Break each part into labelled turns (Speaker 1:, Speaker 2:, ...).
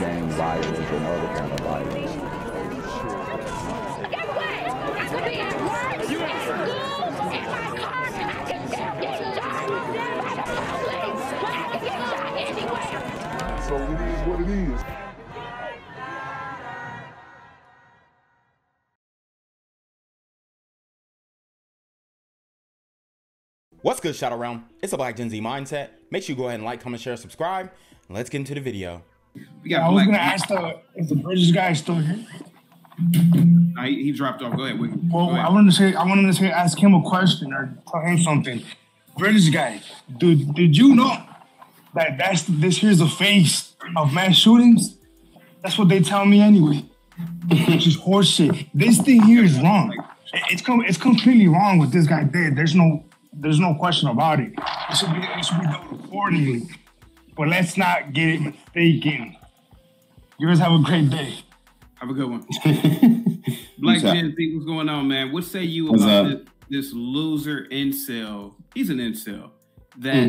Speaker 1: gang violence and other kind of violence.
Speaker 2: Guess what? I could be at work, at school, in my car, I can still get shot by the police, but I can get shot anywhere.
Speaker 3: So it is what it is.
Speaker 4: What's good, Shadow Realm? It's a Black Gen Z Mindset. Make sure you go ahead and like, comment, share, subscribe, and let's get into the video.
Speaker 5: I was gonna ask if the British guy is still here.
Speaker 6: He dropped off. Go ahead.
Speaker 5: Well, I wanted to say, ask him a question or tell him something. British guy, did you know that this here's the face of mass shootings? That's what they tell me anyway. Which is horseshit. This thing here is wrong. It's completely wrong what this guy did. There's no question about it. It should be done accordingly. But let's not get it mistaken. You guys have a great day.
Speaker 6: Have a good one. Black Gen Z, what's going on, man? What say you about this loser incel? He's an incel that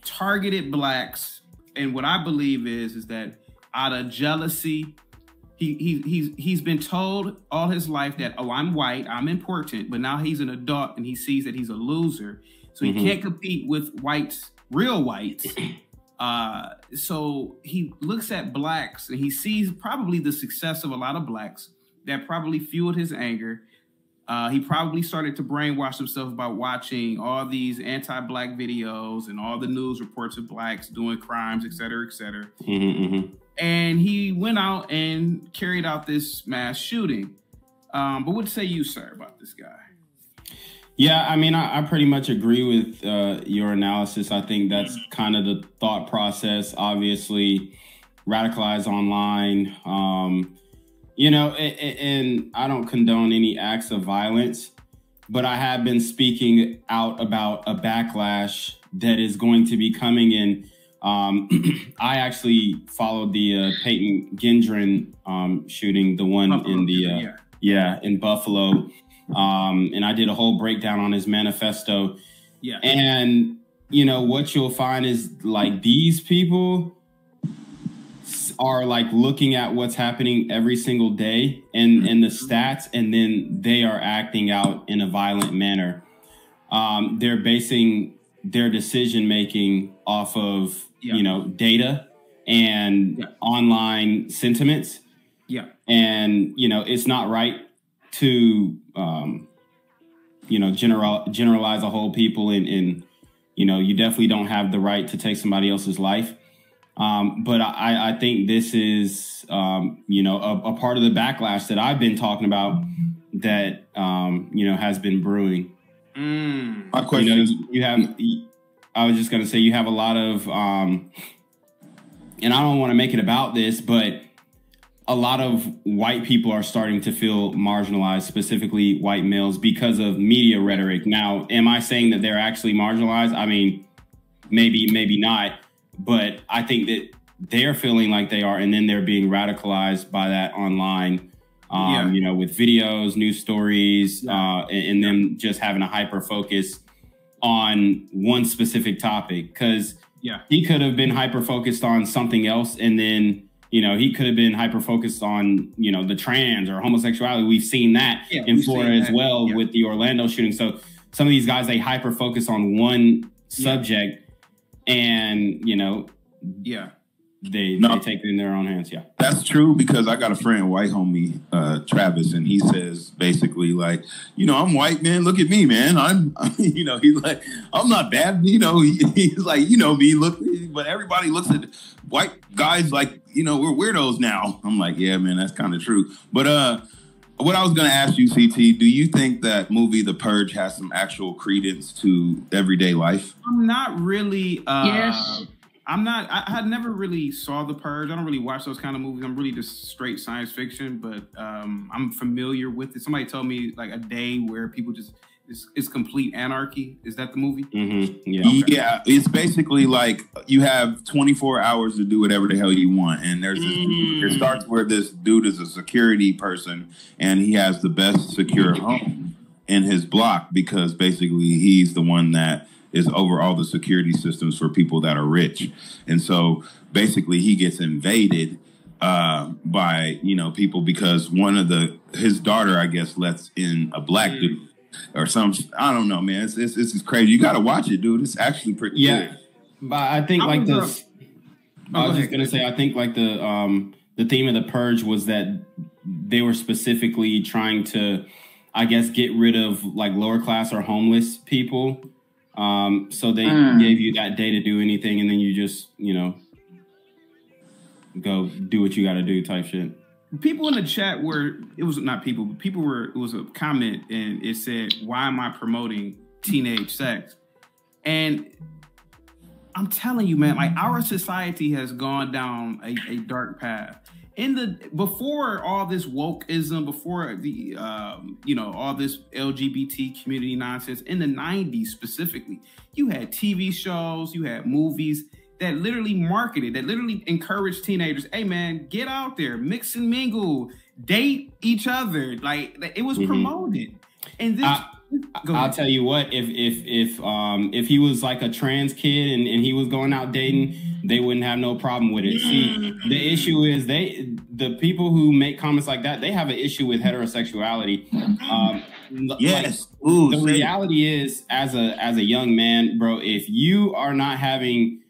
Speaker 6: targeted blacks, and what I believe is that out of jealousy, he's been told all his life that, oh, I'm white, I'm important, but now he's an adult and he sees that he's a loser, so he can't compete with whites, real whites. So he looks at blacks and he sees probably the success of a lot of blacks that probably fueled his anger. He probably started to brainwash himself by watching all these anti-black videos and all the news reports of blacks doing crimes, et cetera, et cetera. And he went out and carried out this mass shooting. But what say you, sir, about this guy?
Speaker 7: Yeah, I mean, I pretty much agree with your analysis. I think that's kind of the thought process. Obviously, radicalized online, you know, and I don't condone any acts of violence, but I have been speaking out about a backlash that is going to be coming in. I actually followed the Peyton Gendron shooting, the one in the in Buffalo. And I did a whole breakdown on his manifesto. Yeah. And, you know, what you'll find is like these people are like looking at what's happening every single day and the stats, and then they are acting out in a violent manner. They're basing their decision making off of, you know, data and online sentiments. Yeah. And, you know, it's not right to, you know, generalize a whole people and, you know, you definitely don't have the right to take somebody else's life. But I think this is, you know, a part of the backlash that I've been talking about that, you know, has been brewing. My question is, I was just going to say, you have a lot of, and I don't want to make it about this, but a lot of white people are starting to feel marginalized, specifically white males, because of media rhetoric. Now, am I saying that they're actually marginalized? I mean, maybe not, but I think that they're feeling like they are, and then they're being radicalized by that online, you know, with videos, news stories, and them just having a hyper focus on one specific topic. Because he could have been hyper focused on something else, and then, you know, he could have been hyper focused on, you know, the trans or homosexuality. We've seen that in Florida as well with the Orlando shooting. So some of these guys, they hyper focus on one subject, and, you know, they take it in their own hands. Yeah,
Speaker 8: that's true, because I got a friend, white homie, Travis, and he says basically like, you know, I'm white, man. Look at me, man. I'm you know, he's like, I'm not bad. You know, he's like, you know me, look, but everybody looks at white guys like, you know, we're weirdos now. I'm like, yeah, man, that's kind of true. But what I was going to ask you, CT, do you think that movie The Purge has some actual credence to everyday life?
Speaker 6: I'm not really.
Speaker 2: Yes.
Speaker 6: I had never really saw The Purge. I don't really watch those kind of movies. I'm really just straight science fiction, but I'm familiar with it. Somebody told me like a day where people just, it's complete anarchy. Is that the movie?
Speaker 8: Yeah, it's basically like you have 24 hours to do whatever the hell you want. And there's this, it starts where this dude is a security person and he has the best secure home in his block because basically he's the one that is over all the security systems for people that are rich. And so basically he gets invaded by, you know, people because his daughter, I guess, lets in a black dude or some. I don't know, man. It's crazy. You got to watch it, dude. It's actually pretty good.
Speaker 7: But I think I was just gonna say, I think like the theme of the purge was that they were specifically trying to, I guess, get rid of like lower class or homeless people. So they gave you that day to do anything, and then you just, you know, go do what you got to do type shit.
Speaker 6: People in the chat it was a comment and it said, why am I promoting teenage sex? And I'm telling you, man, like our society has gone down a dark path. Before all this wokeism, before the all this LGBT community nonsense, in the 90s specifically, you had TV shows, you had movies that literally marketed, that literally encouraged teenagers, hey man, get out there, mix and mingle, date each other. Like it was promoted. And this
Speaker 7: I'll tell you what, if he was like a trans kid and he was going out dating, they wouldn't have no problem with it. See, the issue is the people who make comments like that, they have an issue with heterosexuality.
Speaker 8: Yes.
Speaker 7: Like, the reality is, as a young man, bro, if you are not having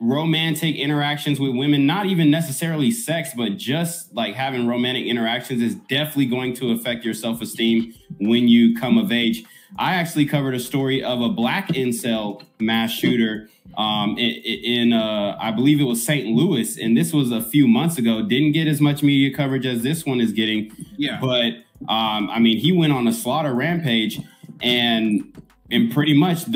Speaker 7: romantic interactions with women, not even necessarily sex, but just like having romantic interactions, is definitely going to affect your self-esteem when you come of age. I actually covered a story of a black incel mass shooter in I believe it was St. Louis, and this was a few months ago. Didn't get as much media coverage as this one is getting. Yeah. But I mean, he went on a slaughter rampage, and pretty much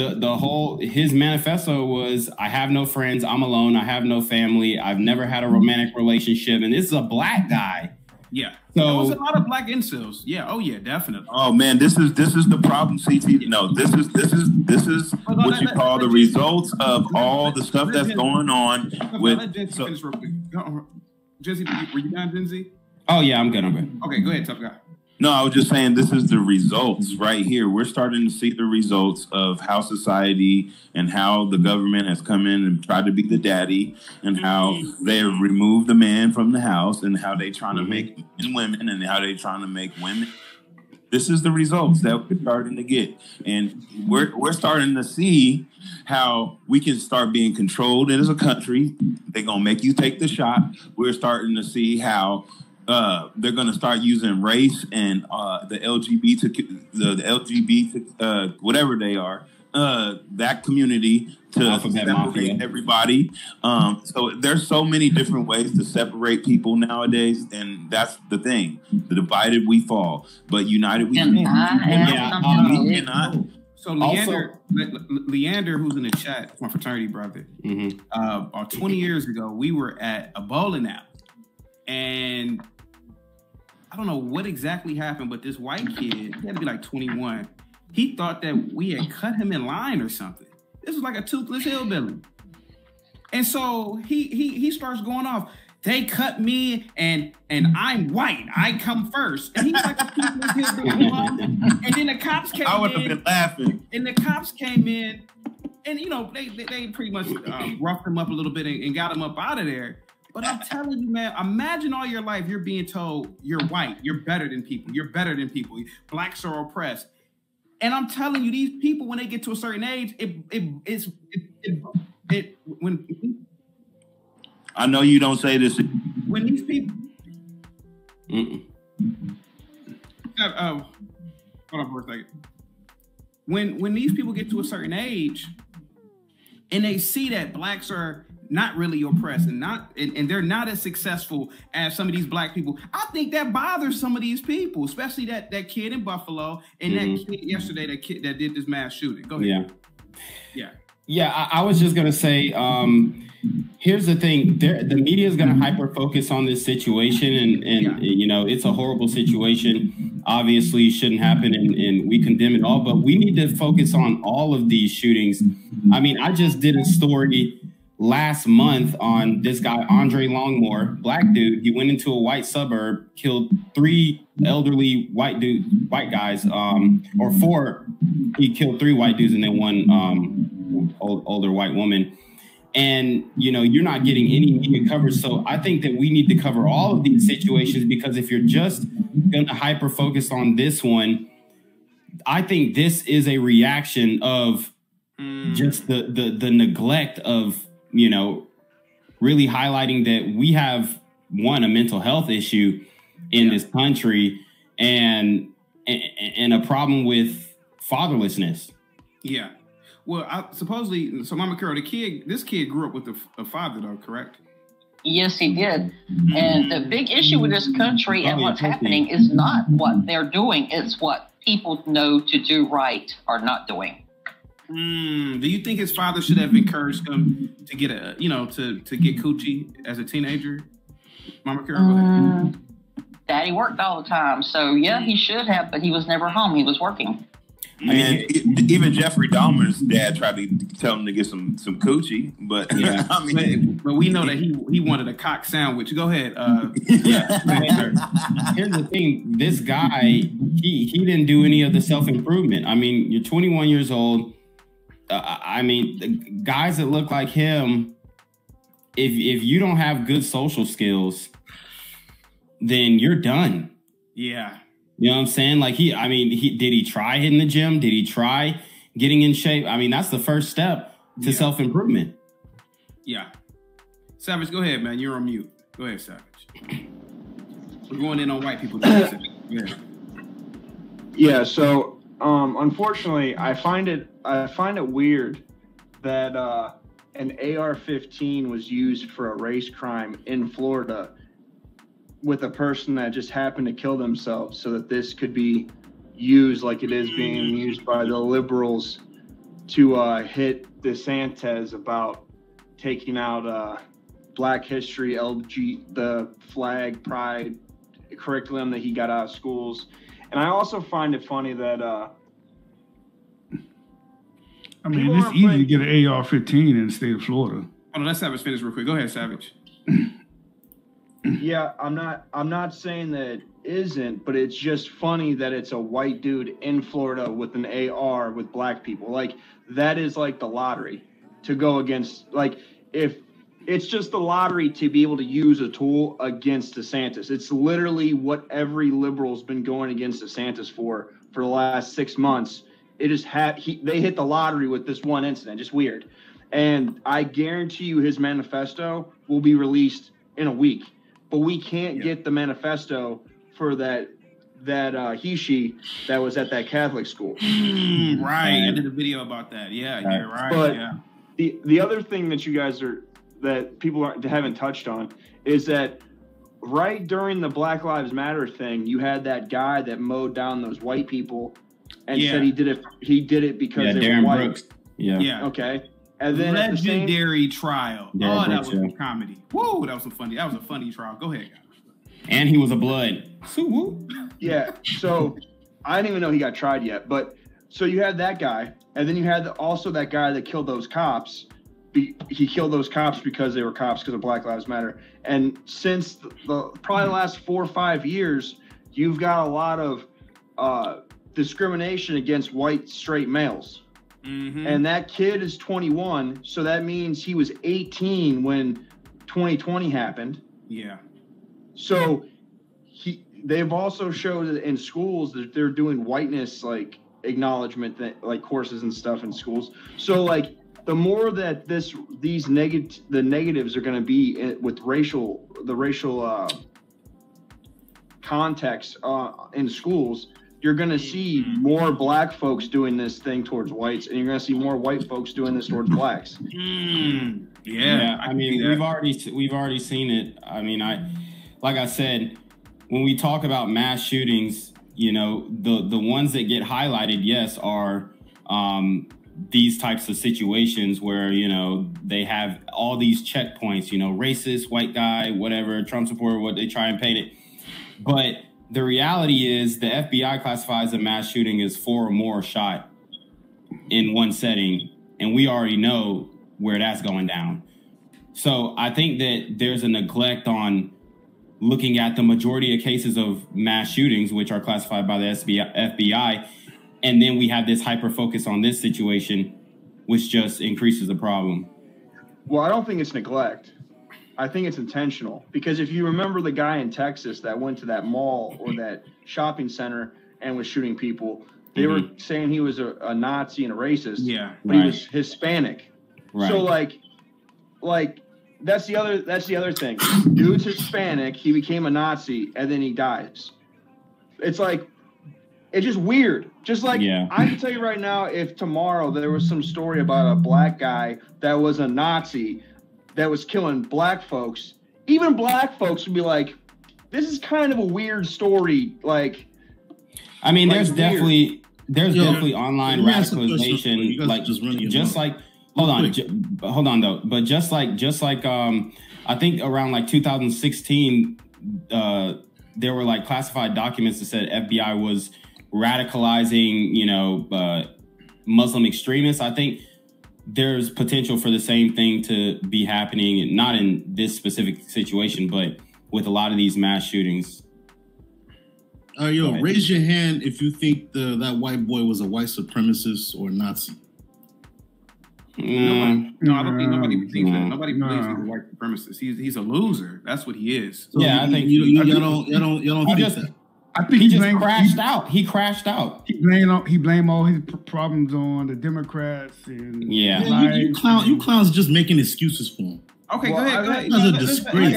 Speaker 7: his manifesto was, I have no friends, I'm alone, I have no family, I've never had a romantic relationship, and this is a black guy.
Speaker 6: Yeah. So there was a lot of black incels. Yeah. Oh yeah, definitely.
Speaker 8: Oh man, this is the problem, CT. No, this is what you call the results of all the stuff that's going on with.
Speaker 6: Jesse, were you done, Denzi?
Speaker 7: Oh yeah, I'm good.
Speaker 6: Okay, go ahead, tough guy.
Speaker 8: No, I was just saying this is the results right here. We're starting to see the results of how society and how the government has come in and tried to be the daddy, and how they have removed the man from the house, and how they trying to make men women, and how they trying to make women. This is the results that we're starting to get. And we're starting to see how we can start being controlled as a country. They're going to make you take the shot. We're starting to see how they're going to start using race and the LGBT, whatever they are, that community to separate everybody. So there's so many different ways to separate people nowadays, and that's the thing. The divided we fall, but united we stand.
Speaker 6: So Leander, who's in the chat, my fraternity brother, 20 years ago, we were at a bowling alley, and I don't know what exactly happened, but this white kid, he had to be like 21. He thought that we had cut him in line or something. This was like a toothless hillbilly. And so he starts going off. They cut me, and I'm white. I come first. And he's like a toothless hillbilly. And then the cops came in.
Speaker 8: I would have been laughing.
Speaker 6: And the cops came in, and you know, they pretty much roughed him up a little bit and got him up out of there. But I'm telling you, man, imagine all your life you're being told you're white, you're better than people, blacks are oppressed. And I'm telling you, these people, when they get to a certain age, when
Speaker 8: I know you don't say this.
Speaker 6: When these people, hold on for a second. When these people get to a certain age, and they see that blacks are not really oppressed and they're not as successful as some of these black people, I think that bothers some of these people, especially that kid in Buffalo and that kid yesterday, that kid that did this mass shooting. Go ahead.
Speaker 7: Yeah. I was just gonna say, here's the thing: the media is gonna hyper focus on this situation, and you know, it's a horrible situation. Obviously, shouldn't happen, and we condemn it all. But we need to focus on all of these shootings. I mean, I just did a story last month on this guy, Andre Longmore, black dude. He went into a white suburb, killed 3 elderly white guys, or 4. He killed 3 white dudes and then 1 older white woman. and you're not getting any media coverage. So I think that we need to cover all of these situations, because if you're just going to hyper focus on this one, I think this is a reaction of just the neglect of really highlighting that we have a mental health issue in this country, and a problem with fatherlessness.
Speaker 6: Yeah. Well, supposedly, so Mama Carol, this kid grew up with a father, though, correct?
Speaker 9: Yes, he did. And the big issue with this country and what's happening is not what they're doing. It's what people know to do right or not doing.
Speaker 6: Do you think his father should have encouraged him to get to get coochie as a teenager? Mama Carol, go ahead.
Speaker 9: Daddy worked all the time. So, yeah, he should have, but he was never home. He was working.
Speaker 8: And even Jeffrey Dahmer's dad tried to tell him to get some coochie, but
Speaker 6: yeah. But we know that he wanted a cock sandwich. Go ahead.
Speaker 7: Here's the thing: this guy, he didn't do any of the self-improvement. I mean, you're 21 years old. The guys that look like him, if you don't have good social skills, then you're done.
Speaker 6: Yeah.
Speaker 7: You know what I'm saying? Like did he try hitting the gym? Did he try getting in shape? I mean, that's the first step to self-improvement.
Speaker 6: Yeah. Savage, go ahead, man. You're on mute. Go ahead, Savage. We're going in on white people.
Speaker 10: Yeah. So, unfortunately, I find it weird that an AR-15 was used for a race crime in Florida with a person that just happened to kill themselves, so that this could be used like it is being used by the liberals to hit DeSantis about taking out Black History, the flag, pride curriculum that he got out of schools. And I also find it funny that
Speaker 5: it's easy to get an AR-15 in the state of Florida.
Speaker 6: Oh, no, let Savage finish real quick. Go ahead, Savage.
Speaker 10: Yeah, I'm not saying that it isn't, but it's just funny that it's a white dude in Florida with an AR with black people. Like, that is like the lottery to go against. Like, if it's just the lottery to be able to use a tool against DeSantis. It's literally what every liberal's been going against DeSantis for the last 6 months. It is they hit the lottery with this one incident. Just weird. And I guarantee you his manifesto will be released in a week. But we can't get the manifesto for that he/she that was at that Catholic school.
Speaker 6: Right. I did a video about that. Yeah, you're right.
Speaker 10: But the other thing that people haven't touched on is that right during the Black Lives Matter thing, you had that guy that mowed down those white people and said he did it because they
Speaker 7: Darren
Speaker 10: were white.
Speaker 7: Brooks. Yeah.
Speaker 10: Okay. And then
Speaker 6: legendary trial.
Speaker 7: Darren
Speaker 6: That
Speaker 7: Brooks,
Speaker 6: was a comedy. Whoa, that was a funny trial. Go ahead, guys.
Speaker 7: And he was a blood.
Speaker 10: Yeah. So I didn't even know he got tried yet. But so you had that guy, and then you had also that guy that killed those cops. He killed those cops because they were cops because of Black Lives Matter. And since probably the last 4 or 5 years, you've got a lot of discrimination against white straight males. Mm-hmm. And that kid is 21, so that means he was 18 when 2020 happened.
Speaker 6: Yeah.
Speaker 10: So they've also showed in schools that they're doing whiteness like acknowledgement like courses and stuff in schools. So like the more that the negatives are going to be with the racial context in schools, you're going to see more black folks doing this thing towards whites, and you're going to see more white folks doing this towards blacks.
Speaker 6: Yeah.
Speaker 7: I mean, we've already seen it. I mean, like I said, when we talk about mass shootings, the ones that get highlighted, yes, are these types of situations where, they have all these checkpoints, racist, white guy, whatever, Trump supporter, what they try and paint it. But the reality is the FBI classifies a mass shooting as 4 or more shot in one setting, and we already know where that's going down. So I think that there's a neglect on looking at the majority of cases of mass shootings, which are classified by the FBI, and then we have this hyper focus on this situation, which just increases the problem.
Speaker 10: Well, I don't think it's neglect. I think it's intentional. Because if you remember the guy in Texas that went to that mall or that shopping center and was shooting people, they were saying he was a Nazi and a racist.
Speaker 6: Yeah.
Speaker 10: But he was Hispanic.
Speaker 7: Right.
Speaker 10: So like that's the other thing. Dude's Hispanic, he became a Nazi, and then he dies. It's like, it's just weird. Just like, I can tell you right now, if tomorrow there was some story about a black guy that was a Nazi that was killing black folks, even black folks would be like, this is kind of a weird story. Like,
Speaker 7: I mean,
Speaker 10: like
Speaker 7: there's
Speaker 10: weird.
Speaker 7: definitely online radicalization, like just like hold on though, but just like I think around like 2016, there were like classified documents that said FBI was radicalizing, you know, Muslim extremists. I think there's potential for the same thing to be happening, and not in this specific situation, but with a lot of these mass shootings.
Speaker 11: Raise your hand if you think that white boy was a white supremacist or Nazi.
Speaker 6: No, I don't think nobody thinks that. Nobody believes he's a white supremacist. He's a loser. That's what he is.
Speaker 11: So I think y'all don't think that.
Speaker 12: I think
Speaker 7: he just crashed out. He crashed out.
Speaker 12: He blamed all his problems on the Democrats and
Speaker 11: you clowns just making excuses for him.
Speaker 6: Okay, go ahead.
Speaker 11: That's a disgrace.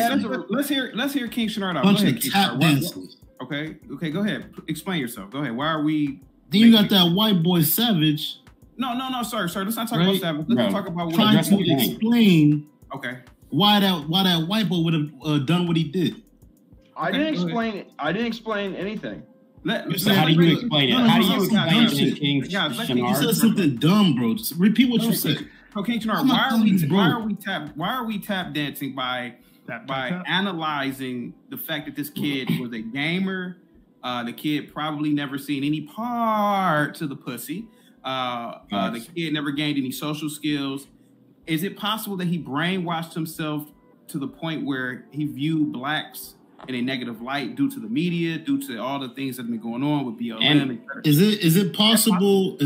Speaker 6: Let's hear King Shenard out.
Speaker 11: Bunch of tap dancers.
Speaker 6: Okay, go ahead. Explain yourself. Go ahead. Why are we?
Speaker 11: Then you got that white boy Savage.
Speaker 6: No, sir. Let's not talk about Savage. Let's talk about
Speaker 11: trying to explain.
Speaker 6: Okay.
Speaker 11: Why that white boy would have done what he did.
Speaker 10: I didn't explain anything.
Speaker 7: So how do you explain it? How do you explain it, King Shenard?
Speaker 11: You said something dumb, bro. Just repeat what you said.
Speaker 6: So King Shenard, why are we tap dancing by analyzing the fact that this kid was a gamer? The kid probably never seen any parts of the pussy. The kid never gained any social skills. Is it possible that he brainwashed himself to the point where he viewed blacks in a negative light due to the media, due to all the things that have been going on with BLM?
Speaker 11: Is it possible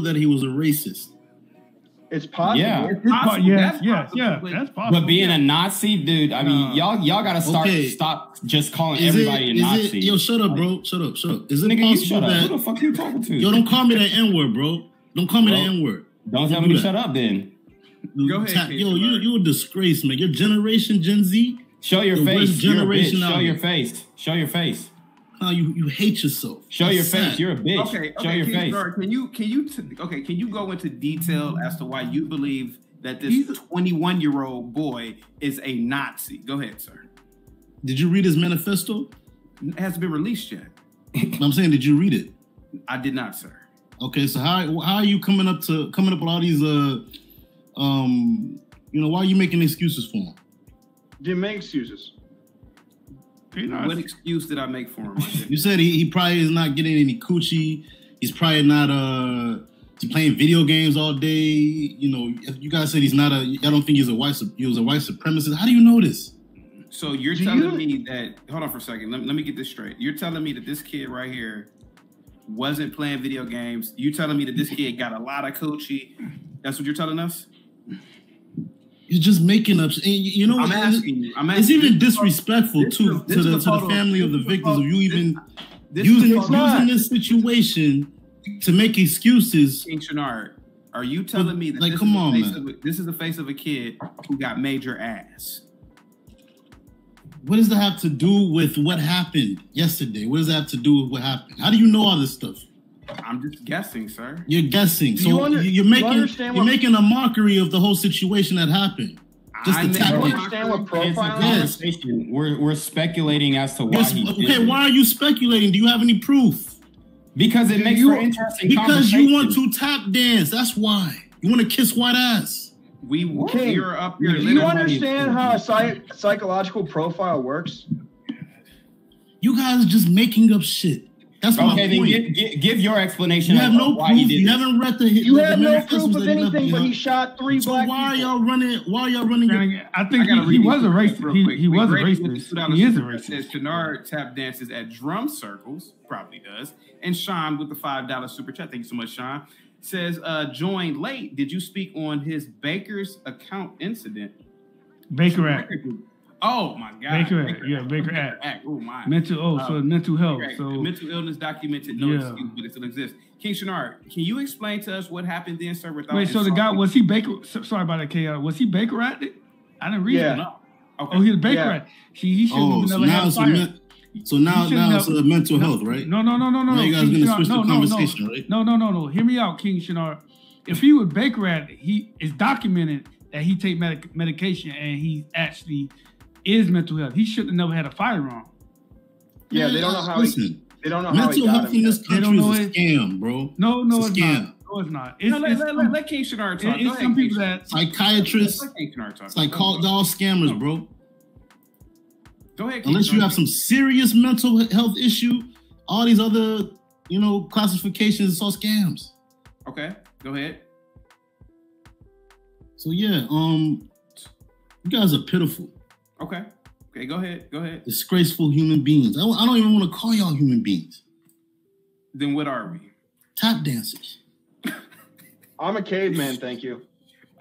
Speaker 11: that he was a racist?
Speaker 10: It's possible.
Speaker 7: Yeah.
Speaker 12: That's possible.
Speaker 7: But being a Nazi, dude, I mean, y'all gotta stop just calling everybody a Nazi.
Speaker 11: Yo, shut up, bro. Shut up. Is it
Speaker 7: Nigga,
Speaker 11: possible that...
Speaker 7: Who the fuck you talking to?
Speaker 11: Yo, don't call me that N-word, bro. Don't call me that N-word.
Speaker 7: Don't tell me to shut up, then.
Speaker 6: Go ahead,
Speaker 11: Yo, you a disgrace, man. Your generation, Gen Z...
Speaker 7: Show your face. You're a bitch. Show your face. Show your face.
Speaker 11: Oh, you hate yourself.
Speaker 7: Show your face. You're a bitch.
Speaker 6: Okay,
Speaker 7: show your face.
Speaker 6: Can you go into detail as to why you believe that this 21-year-old boy is a Nazi? Go ahead, sir.
Speaker 11: Did you read his manifesto?
Speaker 6: It hasn't been released yet.
Speaker 11: I'm saying, did you read it?
Speaker 6: I did not, sir.
Speaker 11: Okay, so how are you coming up with all these why are you making excuses for him?
Speaker 10: Didn't make excuses.
Speaker 6: What excuse did I make for him?
Speaker 11: You said he probably is not getting any coochie. He's probably not he's playing video games all day. You know, you guys said he's not I don't think he was a white supremacist. How do you know this?
Speaker 6: So you're telling me that, hold on for a second. Let me get this straight. You're telling me that this kid right here wasn't playing video games. You telling me that this kid got a lot of coochie. That's what you're telling us?
Speaker 11: You're just making up. And you know what?
Speaker 6: I'm asking you.
Speaker 11: It's even disrespectful to the family of the victims of you even using this situation to make excuses.
Speaker 6: King Shenard, are you telling me that this is the face of a kid who got major ass?
Speaker 11: What does that have to do with what happened yesterday? What does that have to do with what happened? How do you know all this stuff?
Speaker 6: I'm just guessing, sir.
Speaker 11: You're guessing. So you're making a mockery of the whole situation that happened. Just to tap
Speaker 10: understand what profiling is.
Speaker 7: We're speculating as to why he did it.
Speaker 11: Why are you speculating? Do you have any proof?
Speaker 7: Because it makes for interesting conversation.
Speaker 11: Because you want to tap dance. That's why. You want to kiss white ass.
Speaker 6: You're up here.
Speaker 10: Do you understand how a psychological profile works?
Speaker 11: You guys are just making up shit. That's my point.
Speaker 7: Then give your explanation.
Speaker 11: You have no proof. You haven't read the.
Speaker 10: You have no proof of anything, but he shot 3 black people.
Speaker 11: Why are y'all running?
Speaker 12: I think he was a racist. He was a racist. He is a racist.
Speaker 6: Shenard tap dances at drum circles, probably does, and Sean with the $5 super chat. Thank you so much, Sean. says, joined late. Did you speak on his Baker's account incident?
Speaker 12: Baker Act.
Speaker 6: Oh my God.
Speaker 12: Baker Act. Yeah, Baker Act.
Speaker 6: Oh my.
Speaker 12: So mental health.
Speaker 6: Right.
Speaker 12: So
Speaker 6: mental illness documented, no excuse, but it still exists. King Shenard, can you explain to us what happened then, sir?
Speaker 12: Wait, so the guy, was he Baker? Sorry about that, KR. Was he Baker Acted? I didn't read it.
Speaker 6: No. Okay.
Speaker 12: Oh, he was Baker Act. He shouldn't have never had a fire.
Speaker 11: So now it's mental health, right?
Speaker 12: No.
Speaker 11: Now you guys are going to switch the conversation, right?
Speaker 12: No. Hear me out, King Shenard. If he was Baker Act, he is documented that he take medication and he actually is mental health. He should have never had a firearm.
Speaker 10: Yeah, they don't know how. They don't know
Speaker 11: mental
Speaker 10: how
Speaker 11: health in this country is a scam, bro.
Speaker 12: No,
Speaker 11: it's a
Speaker 12: scam.
Speaker 11: Not.
Speaker 12: No, it's not.
Speaker 6: Let King Shenard talk.
Speaker 12: It's some people that
Speaker 11: psychiatrists, all scammers, bro.
Speaker 6: Go ahead.
Speaker 11: Unless you have some serious mental health issue, all these other, classifications, it's all scams.
Speaker 6: Okay, go ahead.
Speaker 11: So yeah, you guys are pitiful.
Speaker 6: Okay, go ahead.
Speaker 11: Disgraceful human beings. I don't even want to call y'all human beings.
Speaker 6: Then what are we?
Speaker 11: Tap dancers.
Speaker 10: I'm a caveman, thank you.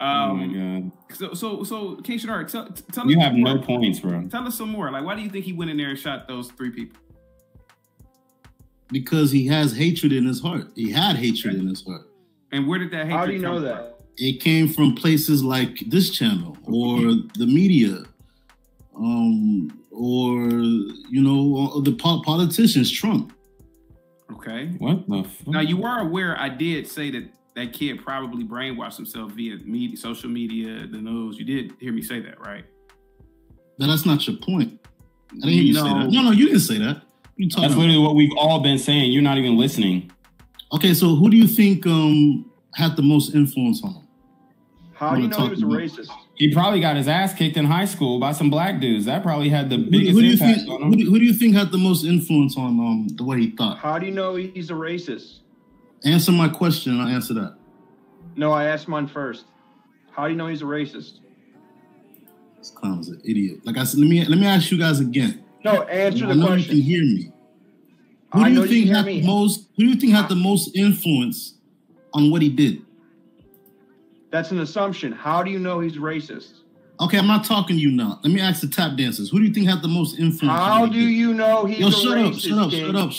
Speaker 7: Oh my God.
Speaker 6: So King Shenard, tell us.
Speaker 7: You have no points, bro.
Speaker 6: Tell us some more. Like, why do you think he went in there and shot those 3 people?
Speaker 11: Because he has hatred in his heart. He had hatred in his heart.
Speaker 6: And where did that hatred come from?
Speaker 10: How do you know that?
Speaker 11: It came from places like this channel or the media, or the politicians, Trump.
Speaker 6: Okay.
Speaker 7: What the fuck?
Speaker 6: Now you are aware I did say that kid probably brainwashed himself via media, social media, the news. You did hear me say that, right?
Speaker 11: But that's not your point. I didn't hear you say that. No, you didn't say that.
Speaker 7: That's literally what we've all been saying. You're not even listening.
Speaker 11: Okay, so who do you think had the most influence on him?
Speaker 10: How do you know he was a racist?
Speaker 7: He probably got his ass kicked in high school by some black dudes. That probably had the biggest impact on him.
Speaker 11: Who do you think had the most influence on the way he thought?
Speaker 10: How do you know he's a racist?
Speaker 11: Answer my question and I'll answer that.
Speaker 10: No, I asked mine first. How do you know he's a racist?
Speaker 11: This clown is an idiot. Like I said, let me ask you guys again.
Speaker 10: No, answer the question.
Speaker 11: I know you can hear me. Who do you think had the most influence on what he did?
Speaker 10: That's an assumption. How do you know he's racist?
Speaker 11: Okay, I'm not talking to you now. Let me ask the tap dancers. Who do you think had the most influence?
Speaker 10: How do you know he's a racist?
Speaker 11: Shut up.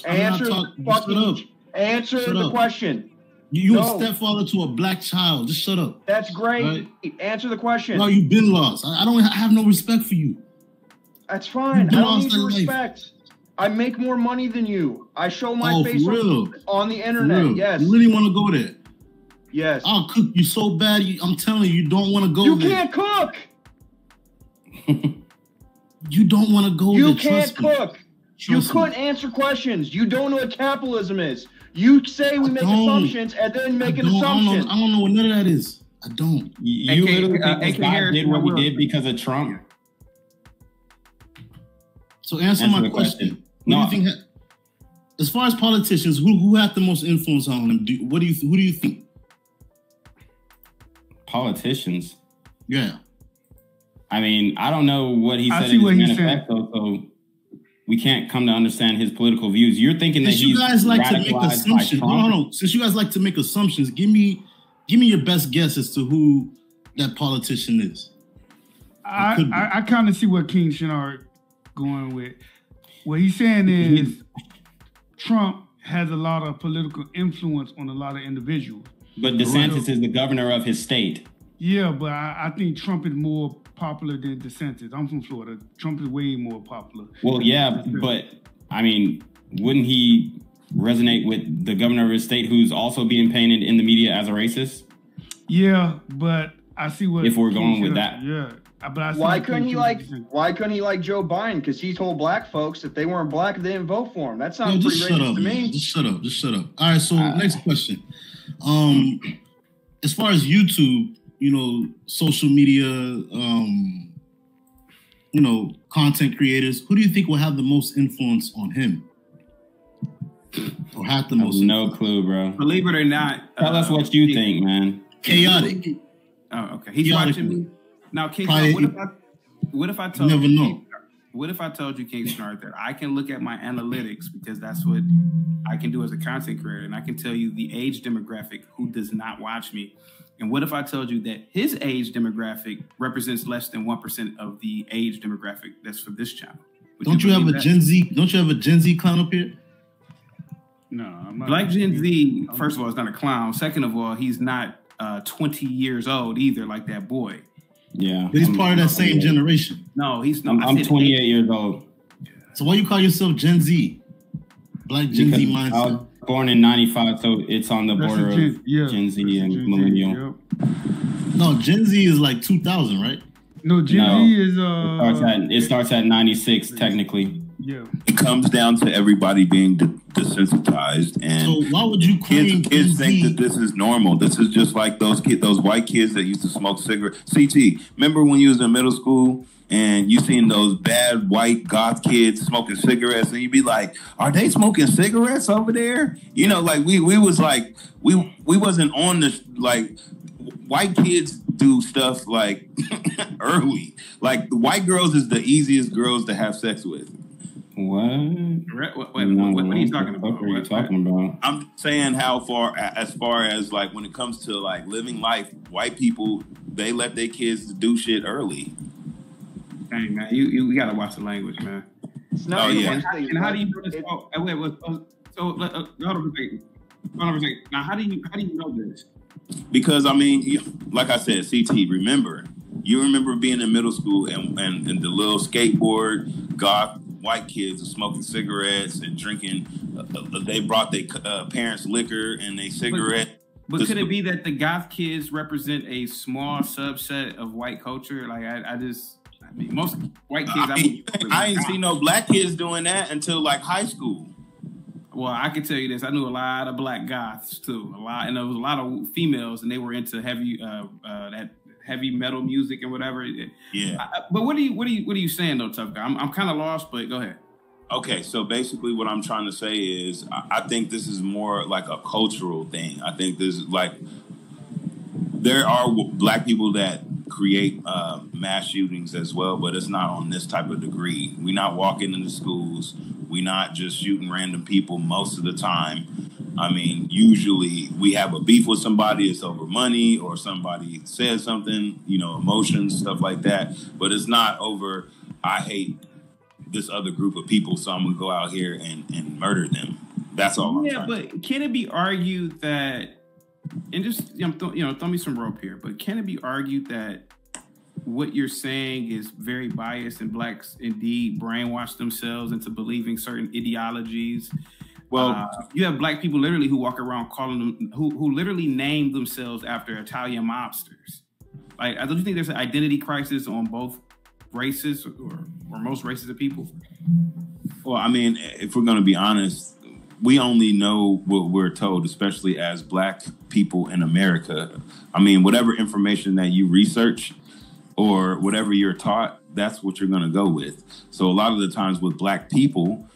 Speaker 10: Answer the question.
Speaker 11: You a stepfather to a black child. Just shut up.
Speaker 10: That's great. Right? Answer the question.
Speaker 11: No, you've been lost. I don't have no respect for you.
Speaker 10: That's fine. I don't need your respect. I make more money than you. I show my face on the internet. Yes.
Speaker 11: You really want to go there?
Speaker 10: Yes.
Speaker 11: I'll cook you so bad. I'm telling you don't want to go there.
Speaker 10: You can't cook.
Speaker 11: You don't want to go there.
Speaker 10: You can't cook. You couldn't answer questions. You don't know what capitalism is. You say we make assumptions and then make an assumption.
Speaker 11: I don't know what none of that is. I don't.
Speaker 7: You literally think this guy did what he did because of Trump?
Speaker 11: So answer my question. No. Do you think, as far as politicians, who had the most influence on him? Who do you think?
Speaker 7: Politicians.
Speaker 11: Yeah.
Speaker 7: I mean, I don't know what he said in his manifesto, so we can't come to understand his political views. You're thinking that
Speaker 11: you guys like to make assumptions. No. Since you guys like to make assumptions, give me your best guess as to who that politician is.
Speaker 12: I kind of see what King Shenard going with. What he's saying is Trump has a lot of political influence on a lot of individuals.
Speaker 7: But DeSantis is the governor of his state.
Speaker 12: Yeah, but I think Trump is more popular than DeSantis. I'm from Florida. Trump is way more popular.
Speaker 7: Well, yeah, but I mean, wouldn't he resonate with the governor of his state who's also being painted in the media as a racist?
Speaker 12: Yeah, but I see what...
Speaker 7: If we're going with that.
Speaker 12: Yeah. But I see
Speaker 10: why couldn't he like Joe Biden? Because he told black folks if they weren't black, they didn't vote for him. That sounds pretty racist to me.
Speaker 11: Just shut up. All right, so next question. As far as YouTube, social media, content creators, who do you think will have the most influence on him? Or have the most?
Speaker 7: No clue, bro.
Speaker 6: Believe it or not,
Speaker 7: tell us what you think, man.
Speaker 11: Chaotic.
Speaker 6: Oh, okay. He's watching me now. King, what if I told?
Speaker 11: You never know.
Speaker 6: What if I told you, King Snart, that I can look at my analytics because that's what I can do as a content creator, and I can tell you the age demographic who does not watch me. And what if I told you that his age demographic represents less than 1% of the age demographic that's for this channel?
Speaker 11: Don't you have a Gen Z? Don't you have a Gen Z clown up here?
Speaker 12: No, I'm not.
Speaker 6: Black Gen Z, first of all, is not a clown. Second of all, he's not 20 years old either, like that boy.
Speaker 7: Yeah,
Speaker 11: but he's part of that same generation.
Speaker 6: No, he's
Speaker 7: not. I'm 28 years old.
Speaker 11: So why you call yourself Gen Z? Black Gen Z mindset.
Speaker 7: I was born in '95, so it's on the border of Gen Z and millennial.
Speaker 11: No, Gen Z is like 2000, right?
Speaker 12: No, Gen Z is
Speaker 7: it starts at 96 technically.
Speaker 12: Yeah,
Speaker 8: it comes down to everybody being desensitized, and
Speaker 11: so why would you claim
Speaker 8: kids think that this is normal? This is just like those white kids that used to smoke cigarettes. CT, remember when you was in middle school and you seen those bad white goth kids smoking cigarettes, and you'd be like, "Are they smoking cigarettes over there?" You know, like we was like we wasn't on this like. White kids do stuff like early. Like the white girls is the easiest girls to have sex with.
Speaker 7: What are
Speaker 6: you talking about?
Speaker 7: What are you talking about?
Speaker 8: I'm saying as far as like when it comes to like living life, white people, they let their kids do shit early.
Speaker 6: Dang, man, we gotta watch the language, man.
Speaker 8: No, yeah.
Speaker 6: And how do you do this? Hold on a second. Now, how do you know this?
Speaker 8: Because I mean, like I said, CT, remember being in middle school and the little skateboard goth white kids are smoking cigarettes and drinking. They brought their parents liquor and they cigarette.
Speaker 6: But could it be that the goth kids represent a small subset of white culture? Like I mean, most white kids.
Speaker 8: I ain't seen no black kids doing that until like high school.
Speaker 6: Well, I can tell you this: I knew a lot of black goths too, and there was a lot of females, and they were into that heavy metal music and whatever.
Speaker 8: Yeah.
Speaker 6: But what are you saying though, tough guy? I'm kind of lost, but go ahead.
Speaker 8: Okay, so basically, what I'm trying to say is, I think this is more like a cultural thing. I think this is like there are black people that create mass shootings as well, but it's not on this type of degree. We're not walking into schools. We're not just shooting random people most of the time. I mean, usually we have a beef with somebody, it's over money or somebody says something, emotions, stuff like that. But it's not over, I hate this other group of people, so I'm going to go out here and murder them. That's all I'm trying to say.
Speaker 6: But can it be argued that, and just, throw me some rope here, but can it be argued that what you're saying is very biased and blacks indeed brainwash themselves into believing certain ideologies? Well, you have black people literally who walk around calling them, who literally name themselves after Italian mobsters. Like, don't you think there's an identity crisis on both races or most races of people?
Speaker 8: Well, I mean, if we're going to be honest, we only know what we're told, especially as black people in America. I mean, whatever information that you research or whatever you're taught, that's what you're going to go with. So a lot of the times with black people,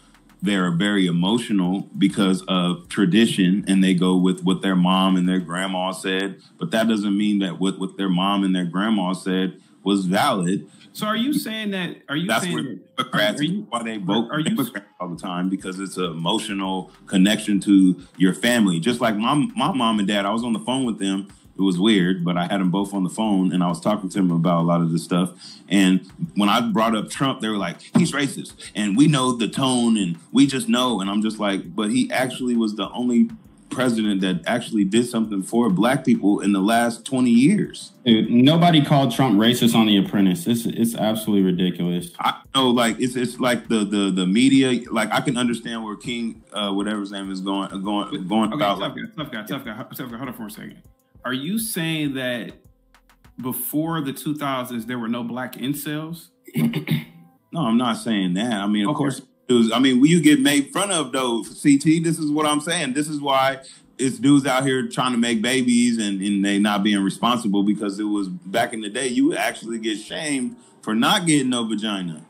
Speaker 8: they're very emotional because of tradition and they go with what their mom and their grandma said. But that doesn't mean that what their mom and their grandma said was valid.
Speaker 6: So are you saying that?
Speaker 8: That's why they vote Democrat all the time, because it's an emotional connection to your family. Just like my mom and dad, I was on the phone with them. It was weird, but I had them both on the phone and I was talking to them about a lot of this stuff. And when I brought up Trump, they were like, he's racist and we know the tone and we just know. And I'm just like, but he actually was the only president that actually did something for black people in the last 20 years.
Speaker 7: Dude, nobody called Trump racist on The Apprentice. It's absolutely ridiculous.
Speaker 8: I know, like it's like the media. Like I can understand where King, whatever his name is, going
Speaker 6: okay,
Speaker 8: about.
Speaker 6: Tough guy. Hold on for a second. Are you saying that before the 2000s there were no black incels?
Speaker 8: No, I'm not saying that. I mean, of course. You get made fun of though, CT. This is what I'm saying. This is why it's dudes out here trying to make babies and they not being responsible, because it was back in the day you would actually get shamed for not getting no vagina.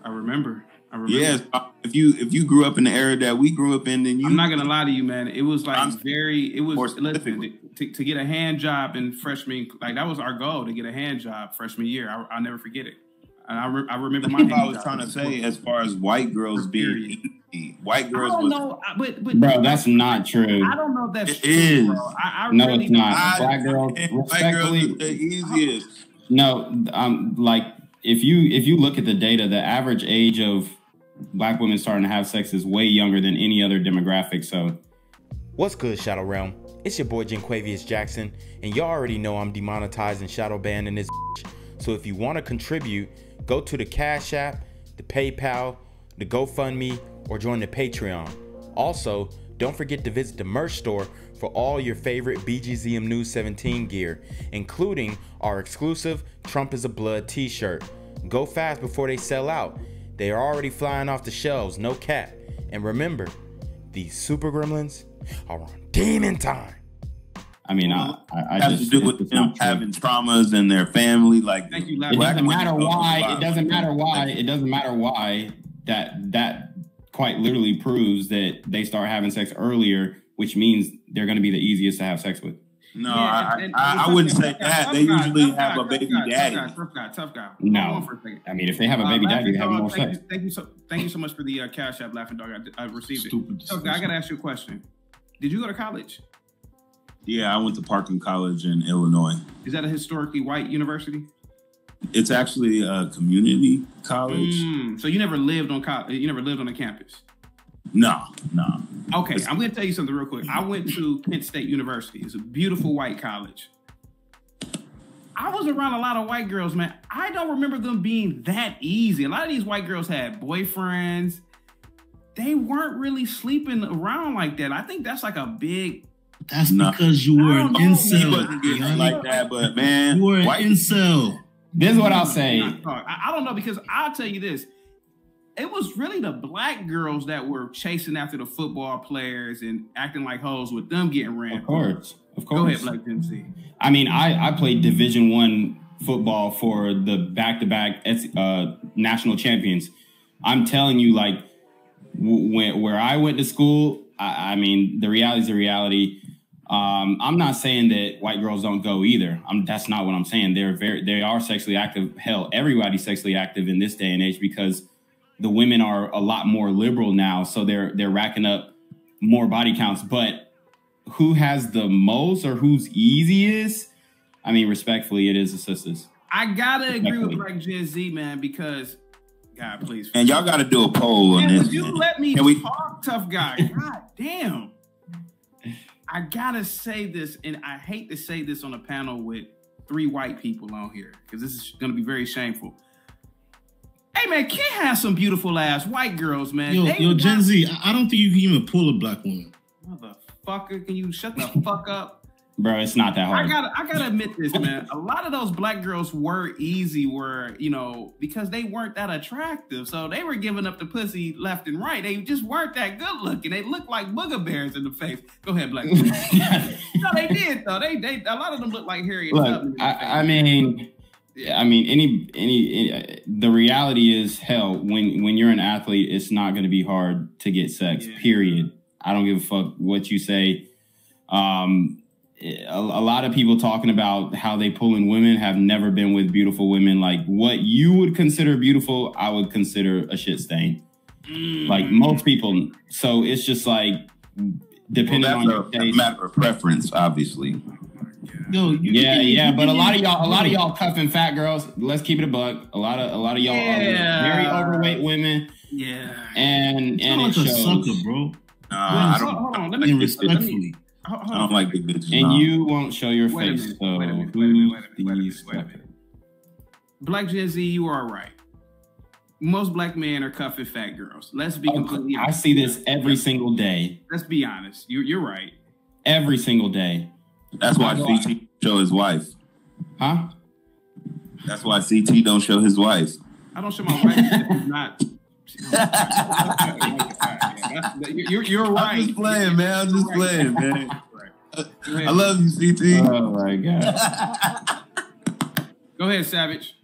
Speaker 6: I remember.
Speaker 8: Yes, if you grew up in the era that we grew up in, then you.
Speaker 6: I'm not gonna lie to you, man. It was like listen, to get a hand job in freshman, like that was our goal, to get a hand job freshman year. I'll never forget it. I remember
Speaker 8: That's what I was trying to say as far as white girls being easy. White girls
Speaker 6: I don't know, but
Speaker 7: bro, that's not true.
Speaker 6: I don't know if that's
Speaker 8: it
Speaker 6: true,
Speaker 8: is.
Speaker 6: bro.
Speaker 7: No,
Speaker 6: really
Speaker 7: it's not.
Speaker 8: White
Speaker 7: girls, respectfully,
Speaker 8: are the easiest.
Speaker 7: No, like if you look at the data, the average age of black women starting to have sex is way younger than any other demographic. So,
Speaker 4: what's good, Shadow Realm? It's your boy Jenquavius Jackson, and y'all already know I'm demonetized and shadow banned in this. So if you want to contribute, go to the Cash App, the PayPal, the GoFundMe, or join the Patreon. Also, don't forget to visit the merch store for all your favorite BGZM News 17 gear, including our exclusive Trump is a Blood t-shirt. Go fast before they sell out. They are already flying off the shelves, no cap. And remember, these super gremlins are on demon time.
Speaker 7: I mean, I
Speaker 8: has
Speaker 7: just
Speaker 8: to do with them having traumas in their family. Like,
Speaker 6: thank you.
Speaker 7: It doesn't matter why. It doesn't matter why. It doesn't matter why. That quite literally proves that they start having sex earlier, which means they're going to be the easiest to have sex with.
Speaker 8: No, I wouldn't say that. They usually have a baby daddy.
Speaker 6: Tough guy.
Speaker 7: No, I mean, if they have a baby daddy, they have more sex.
Speaker 6: Thank you so much for the Cash App, Laughing Dog. I received it. Tough guy, I got to ask you a question. Did you go to college?
Speaker 8: Yeah, I went to Parkland College in Illinois.
Speaker 6: Is that a historically white university?
Speaker 8: It's actually a community college.
Speaker 6: So you never lived on you never lived on a campus?
Speaker 8: No.
Speaker 6: Okay, I'm going to tell you something real quick. I went to Kent State University. It's a beautiful white college. I was around a lot of white girls, man. I don't remember them being that easy. A lot of these white girls had boyfriends. They weren't really sleeping around like that. I think that's like a big...
Speaker 11: That's because you were an incel.
Speaker 8: He wasn't getting like that, but man,
Speaker 11: you were an incel.
Speaker 7: This is what I'll say.
Speaker 6: I don't know, because I'll tell you this. It was really the black girls that were chasing after the football players and acting like hoes with them getting ran.
Speaker 7: Of course.
Speaker 6: Go ahead, Black Gen Z.
Speaker 7: I mean, I played Division I football for the back-to-back national champions. I'm telling you, like, where I went to school, I mean, the reality is the reality. I'm not saying that white girls don't go either. That's not what I'm saying. They are sexually active. Hell, everybody's sexually active in this day and age because the women are a lot more liberal now. So they're racking up more body counts. But who has the most or who's easiest? I mean, respectfully, it is the sisters.
Speaker 6: I gotta agree with Black Gen Z, man, because God, please.
Speaker 8: And y'all got to do a poll on this.
Speaker 6: You let me talk, tough guy. God damn. I gotta say this, and I hate to say this on a panel with 3 white people on here because this is gonna be very shameful. Hey man, Ken has some beautiful ass white girls, man.
Speaker 11: Yo, Gen Z, I don't think you can even pull a black woman.
Speaker 6: Motherfucker, can you shut the fuck up?
Speaker 7: Bro, it's not that hard.
Speaker 6: I gotta admit this, man. A lot of those black girls were easy, because they weren't that attractive. So they were giving up the pussy left and right. They just weren't that good looking. They looked like booger bears in the face. Go ahead, Black. No, they did though. They a lot of them look like Harriet Tubman.
Speaker 7: I mean, the reality is, hell, when you're an athlete, it's not going to be hard to get sex. Yeah. Period. I don't give a fuck what you say. A lot of people talking about how they pull in women have never been with beautiful women. Like what you would consider beautiful, I would consider a shit stain. Like most people. So it's just like depending on your taste.
Speaker 8: A matter of preference, obviously.
Speaker 11: Yo,
Speaker 7: but a lot of y'all cuffing fat girls. Let's keep it a buck. A lot of y'all are very overweight women.
Speaker 6: Yeah,
Speaker 11: and it's like a sucker, bro.
Speaker 8: I don't.
Speaker 6: Hold on. Let me
Speaker 11: respectfully.
Speaker 8: I don't like big bitches.
Speaker 7: And you won't show your face.
Speaker 6: Wait a minute. Black Gen Z, you are right. Most black men are cuffing fat girls. Let's be completely honest.
Speaker 7: I see this every single day.
Speaker 6: Let's be honest. You're right.
Speaker 7: Every single day.
Speaker 8: That's why CT show his wife.
Speaker 7: Huh?
Speaker 8: That's why CT don't show his wife.
Speaker 6: I don't show my wife. It's not. You're right.
Speaker 8: I'm just playing, man. I'm just playing, man. I love you, CT.
Speaker 7: Oh my god.
Speaker 6: Go ahead, Savage.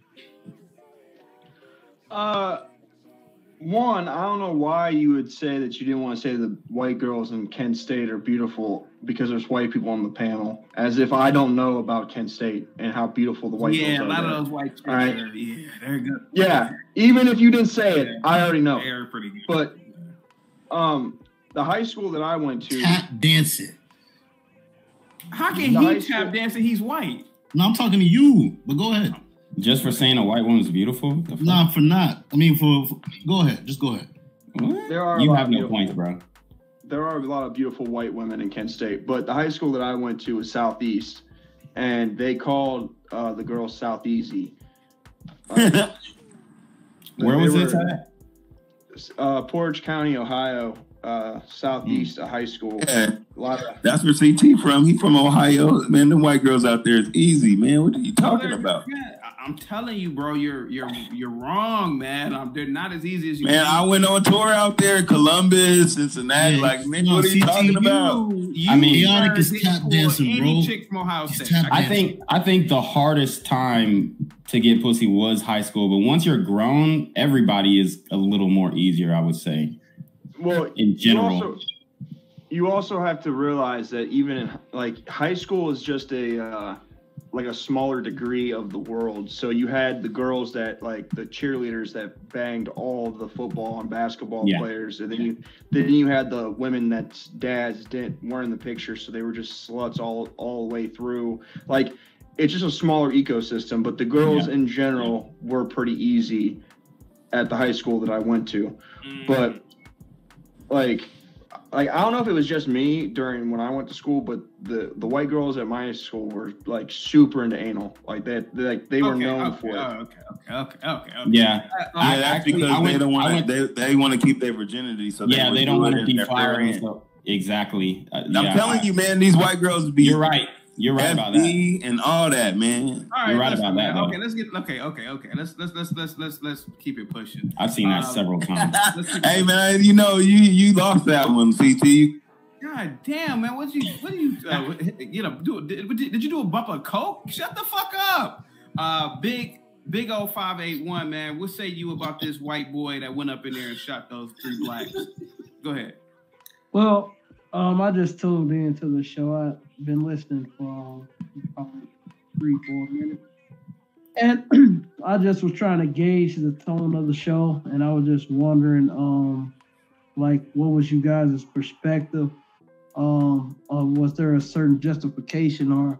Speaker 10: One, I don't know why you would say that you didn't want to say the white girls in Kent State are beautiful. because there's white people on the panel, as if I don't know about Kent State and how beautiful the white girls are.
Speaker 6: Yeah, a lot
Speaker 10: there.
Speaker 6: of those white chicks
Speaker 10: right?
Speaker 6: yeah, they're good.
Speaker 10: Yeah, even if you didn't say it, I already know.
Speaker 6: They're pretty good.
Speaker 10: But the high school that I went to,
Speaker 11: tap dancing.
Speaker 6: How can he tap dancing? He's white.
Speaker 11: No, I'm talking to you. But go ahead.
Speaker 7: Just for saying a white woman's beautiful?
Speaker 11: Nah, for not. I mean, for go ahead. Just go ahead.
Speaker 7: What?
Speaker 10: There are
Speaker 7: You have no points, bro.
Speaker 10: There are a lot of beautiful white women in Kent State, but the high school that I went to was Southeast, and they called the girls South Easy.
Speaker 7: Where was this at?
Speaker 10: Portage County, Ohio, Southeast high school.
Speaker 8: Yeah.
Speaker 10: A lot of,
Speaker 8: That's where CT from. He from Ohio. Man, the white girls out there is easy, man. What are you talking about?
Speaker 6: I'm telling you, bro, you're wrong, man. They're not as easy as you
Speaker 8: Man,
Speaker 6: think.
Speaker 8: I went on tour out there, Columbus, Cincinnati.
Speaker 11: Yeah,
Speaker 8: like, man, what are you talking about?
Speaker 7: I mean,
Speaker 11: chaotic is tap dancing, bro.
Speaker 6: Chick from Ohio State.
Speaker 7: I think the hardest time to get pussy was high school, but once you're grown, everybody is a little more easier, I would say.
Speaker 10: Well,
Speaker 7: in general.
Speaker 10: You also have to realize that even in like high school is just a smaller degree of the world. So you had the girls that like the cheerleaders that banged all the football and basketball players, and then you had the women that's dads weren't in the picture, so they were just sluts all the way through. Like it's just a smaller ecosystem, but the girls in general were pretty easy at the high school that I went to. But like I don't know if it was just me during when I went to school, but the white girls at my school were like super into anal. Like they were known for it.
Speaker 6: Okay.
Speaker 7: Yeah.
Speaker 8: That's because they don't want to. They want to keep their virginity. So
Speaker 7: they don't want to deflower themselves. Exactly.
Speaker 8: I'm telling you, man, these white girls be.
Speaker 7: You're right. You're right about that.
Speaker 8: And all that, man.
Speaker 6: All right,
Speaker 7: you're right about that.
Speaker 6: Okay, let's get Let's keep it pushing.
Speaker 7: I've seen that several times.
Speaker 8: Hey, man, you lost that one, CT.
Speaker 6: God damn, man, what did you do? Did you do a bump of coke? Shut the fuck up. Big old 581, man. What say you about this white boy that went up in there and shot those 3 blacks? Go ahead.
Speaker 13: Well, I just tuned into the show. I've been listening for probably 3-4 minutes. And I just was trying to gauge the tone of the show. And I was just wondering, what was you guys' perspective? Was there a certain justification or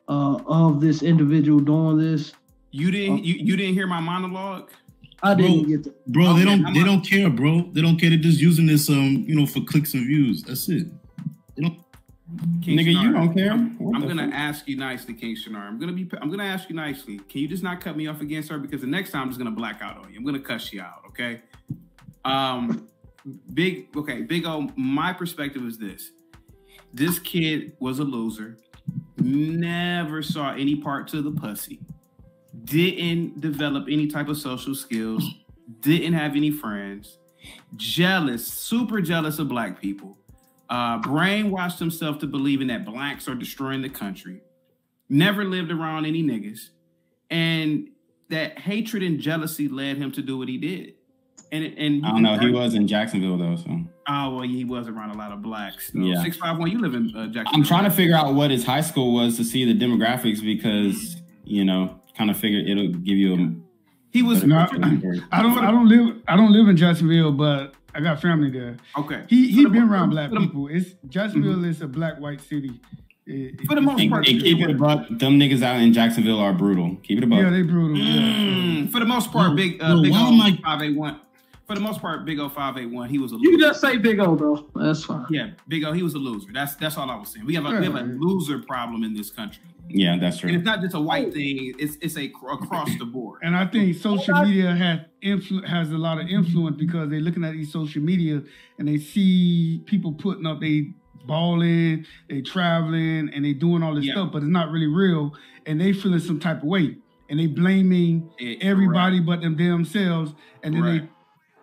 Speaker 13: of this individual doing this?
Speaker 6: You didn't hear my monologue?
Speaker 13: I didn't get that.
Speaker 11: Bro, they don't care, bro. They don't care. They're just using this for clicks and views. That's it. They don't.
Speaker 7: Nigga, you don't care.
Speaker 6: I'm gonna ask you nicely, King Shinar. I'm gonna ask you nicely. Can you just not cut me off again, sir? Because the next time I'm just gonna black out on you. I'm gonna cuss you out, okay? Big O, my perspective is this. This kid was a loser. Never saw any part to the pussy. Didn't develop any type of social skills. Didn't have any friends. Jealous, super jealous of black people. Brainwashed himself to believing that blacks are destroying the country. Never lived around any niggas. And that hatred and jealousy led him to do what he did. And
Speaker 7: I don't know. He was in Jacksonville though, so.
Speaker 6: Oh well, he was around a lot of blacks. So.
Speaker 7: Yeah.
Speaker 6: 651. You live in Jacksonville.
Speaker 7: I'm trying to figure out what his high school was to see the demographics because kind of figure it'll give you a.
Speaker 6: He was.
Speaker 12: I don't live in Jacksonville, but I got family there.
Speaker 6: Okay.
Speaker 12: He been around black people. Jacksonville is a black-white city.
Speaker 6: For the most part,
Speaker 7: keep it above. Them niggas out in Jacksonville are brutal. Keep it above.
Speaker 12: Yeah, they brutal. Yeah.
Speaker 6: For the most part, Big O 581. For the most part, Big O 581. He was a loser.
Speaker 13: You can just say Big O though. That's fine.
Speaker 6: Yeah, Big O. He was a loser. That's all I was saying. We have a loser problem in this country.
Speaker 7: Yeah, that's true.
Speaker 6: And it's not just a white thing. It's across the board.
Speaker 12: And I think social media has a lot of influence because they're looking at these social media and they see people putting up they balling, they traveling, and they doing all this stuff, but it's not really real. And they feeling some type of way, and they blaming everybody but themselves, and then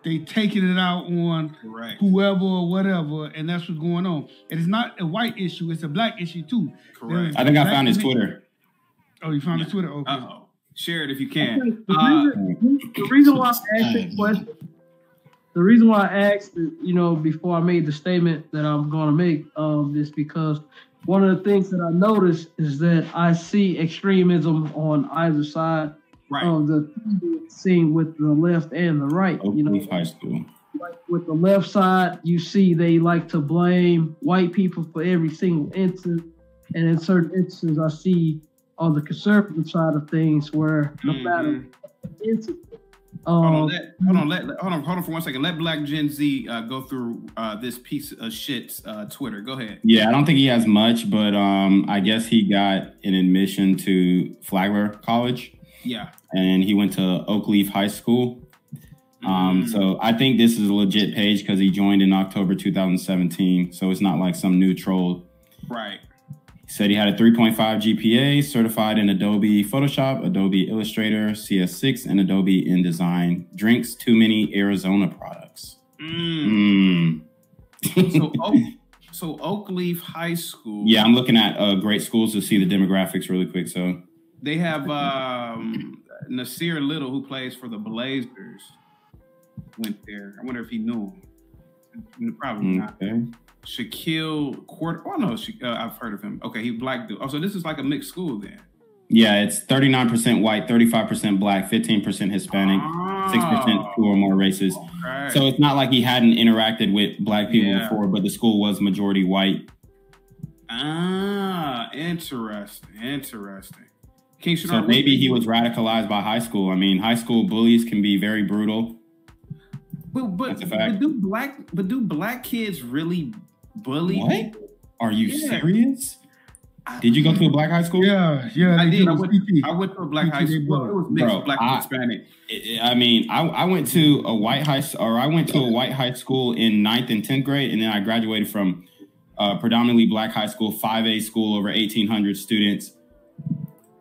Speaker 12: they taking it out on whoever or whatever, and that's what's going on. And it's not a white issue; it's a black issue too.
Speaker 6: Correct.
Speaker 7: I think I found his Twitter.
Speaker 12: Oh, you found his Twitter? Okay.
Speaker 6: Share it if you can.
Speaker 13: The reason why I asked that question the reason why I asked, before I made the statement that I'm going to make, is because one of the things that I noticed is that I see extremism on either side of the scene with the left and the right.
Speaker 7: Oakleaf High School.
Speaker 13: Like with the left side, you see they like to blame white people for every single instance, and in certain instances, I see on the conservative side of things where no matter the incident.
Speaker 6: Hold on for 1 second. Let Black Gen Z go through this piece of shit's Twitter. Go ahead.
Speaker 7: Yeah, I don't think he has much, but I guess he got an admission to Flagler College.
Speaker 6: Yeah.
Speaker 7: And he went to Oakleaf High School. So I think this is a legit page because he joined in October 2017. So it's not like some new troll.
Speaker 6: Right.
Speaker 7: He said he had a 3.5 GPA, certified in Adobe Photoshop, Adobe Illustrator, CS6, and Adobe InDesign. Drinks too many Arizona products.
Speaker 6: So Oakleaf High School.
Speaker 7: Yeah, I'm looking at great schools to see the demographics really quick. So
Speaker 6: they have Nasir Little, who plays for the Blazers, went there. I wonder if he knew him. Probably not. Shaquille Court. Oh no, I've heard of him. Okay, he black dude. Oh, so this is like a mixed school then.
Speaker 7: Yeah, it's 39% white, 35% black, 15% Hispanic, 6% two or more races. Okay. So it's not like he hadn't interacted with black people before, but the school was majority white.
Speaker 6: Interesting.
Speaker 7: So maybe he was radicalized by high school. I mean, high school bullies can be very brutal.
Speaker 6: But do black kids really bully people?
Speaker 7: Are you serious? Did you go to a black high school?
Speaker 12: Yeah,
Speaker 6: I did. I went to a black high school. It was mixed black and Hispanic.
Speaker 7: I went to a white high school in 9th and 10th grade, and then I graduated from predominantly black high school, 5A school, over 1,800 students.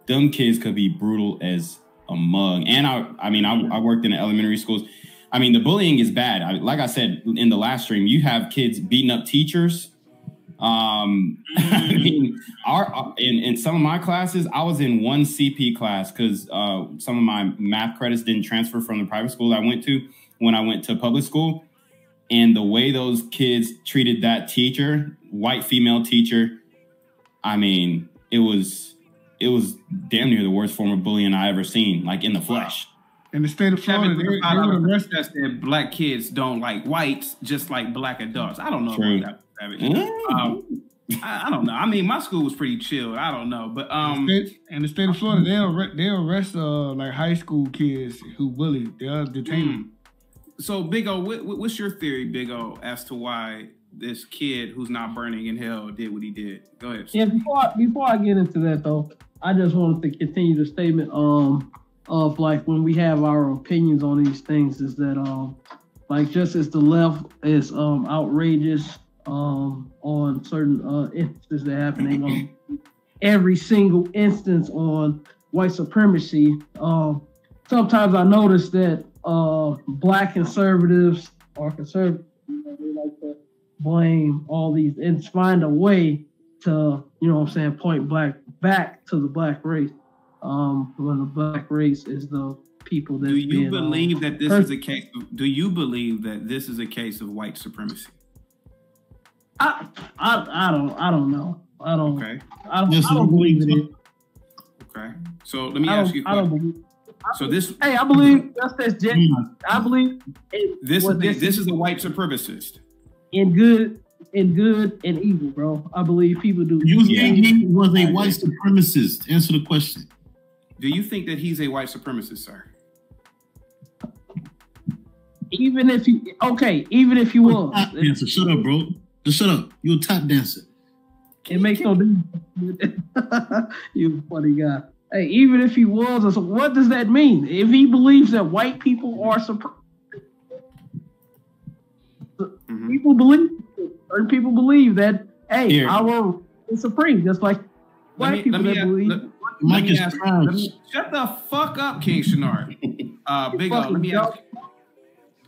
Speaker 7: Them kids could be brutal as a mug. And I worked in the elementary schools. I mean, the bullying is bad. Like I said in the last stream, you have kids beating up teachers. I mean, in some of my classes, I was in one CP class because some of my math credits didn't transfer from the private school I went to when I went to public school. And the way those kids treated that teacher, white female teacher, I mean, it was damn near the worst form of bullying I ever seen, like in the flesh.
Speaker 12: In the state of Florida, they would arrest us.
Speaker 6: That black kids don't like whites, just like black adults. I don't know about that. I don't know. I mean, my school was pretty chill. I don't know, but
Speaker 12: in the state of Florida, they'll arrest like high school kids who bully. They'll detain them.
Speaker 6: So, Big O, what's your theory, Big O, as to why this kid who's not burning in hell did what he did? Go ahead.
Speaker 13: Yeah, before I get into that though, I just wanted to continue the statement of like when we have our opinions on these things is that like just as the left is outrageous on certain instances that happen, they want every single instance on white supremacy. Sometimes I notice that black conservatives or conservatives, they like to blame all these and find a way to, point back to the black race. When the black race is the people that.
Speaker 6: Do you believe that this is a case? Do you believe that this is a case of white supremacy?
Speaker 13: I don't know. I don't.
Speaker 6: Okay.
Speaker 13: I don't believe in it.
Speaker 6: Okay. So let me ask you a question.
Speaker 13: I don't believe. I believe that's genuine. I believe
Speaker 6: this is a white supremacist.
Speaker 13: In good and evil, bro. I believe people do.
Speaker 11: You think he was a white supremacist? Answer the question.
Speaker 6: Do you think that he's a white supremacist, sir?
Speaker 13: Even if he was.
Speaker 11: Tap dancer. Shut up, bro. Just shut up. You're a tap dancer.
Speaker 13: It makes no difference. You funny guy. Hey, even if he was, what does that mean? If he believes that white people are supreme, people believe that. Hey, our is supreme, just like white people believe.
Speaker 6: Shut the fuck up, King Shenard. Big O, let me ask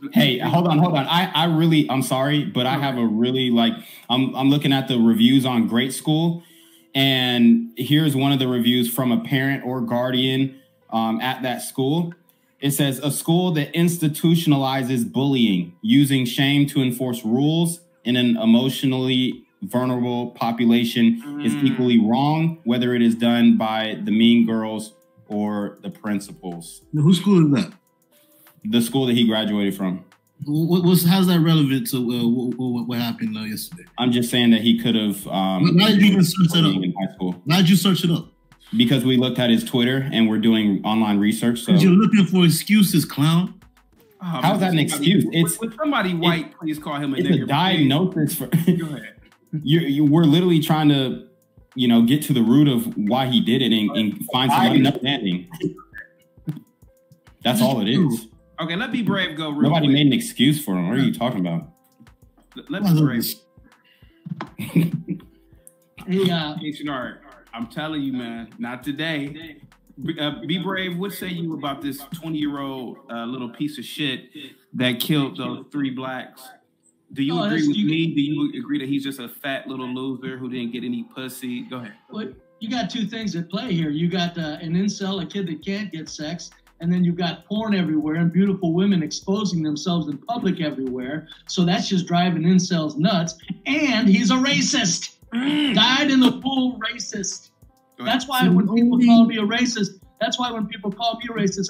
Speaker 6: you.
Speaker 7: Hey, hold on. I'm sorry, but I have a really I'm looking at the reviews on Great School, and here's one of the reviews from a parent or guardian at that school. It says a school that institutionalizes bullying, using shame to enforce rules in an emotionally vulnerable population is equally wrong, whether it is done by the mean girls or the principals.
Speaker 11: Now, whose school is that?
Speaker 7: The school that he graduated from.
Speaker 11: How's that relevant to what happened yesterday?
Speaker 7: I'm just saying that he could have.
Speaker 11: Why did you even search it up?
Speaker 7: In high school.
Speaker 11: Why did you search it up?
Speaker 7: Because we looked at his Twitter and we're doing online research. So
Speaker 11: you're looking for excuses, clown.
Speaker 7: How is that an excuse?
Speaker 6: It's with somebody white. Please call him a nigger.
Speaker 7: It's a diagnosis for. Go ahead. We're literally trying to, get to the root of why he did it and find some understanding. That's all it is.
Speaker 6: Okay, let Be Brave go real
Speaker 7: Nobody
Speaker 6: quick.
Speaker 7: made an excuse for him. What are you talking about?
Speaker 6: Let Be Brave.
Speaker 13: Hey,
Speaker 6: Shenard, I'm telling you, man, not today. Be Brave, what say you about this 20-year-old little piece of shit that killed those 3 blacks? Do you agree with me? Do you agree that he's just a fat little loser who didn't get any pussy? Go ahead.
Speaker 13: Well, you got 2 things at play here. You got an incel, a kid that can't get sex, and then you've got porn everywhere and beautiful women exposing themselves in public everywhere. So that's just driving incels nuts. And he's a racist. Died in the pool racist. That's why when people call me a racist,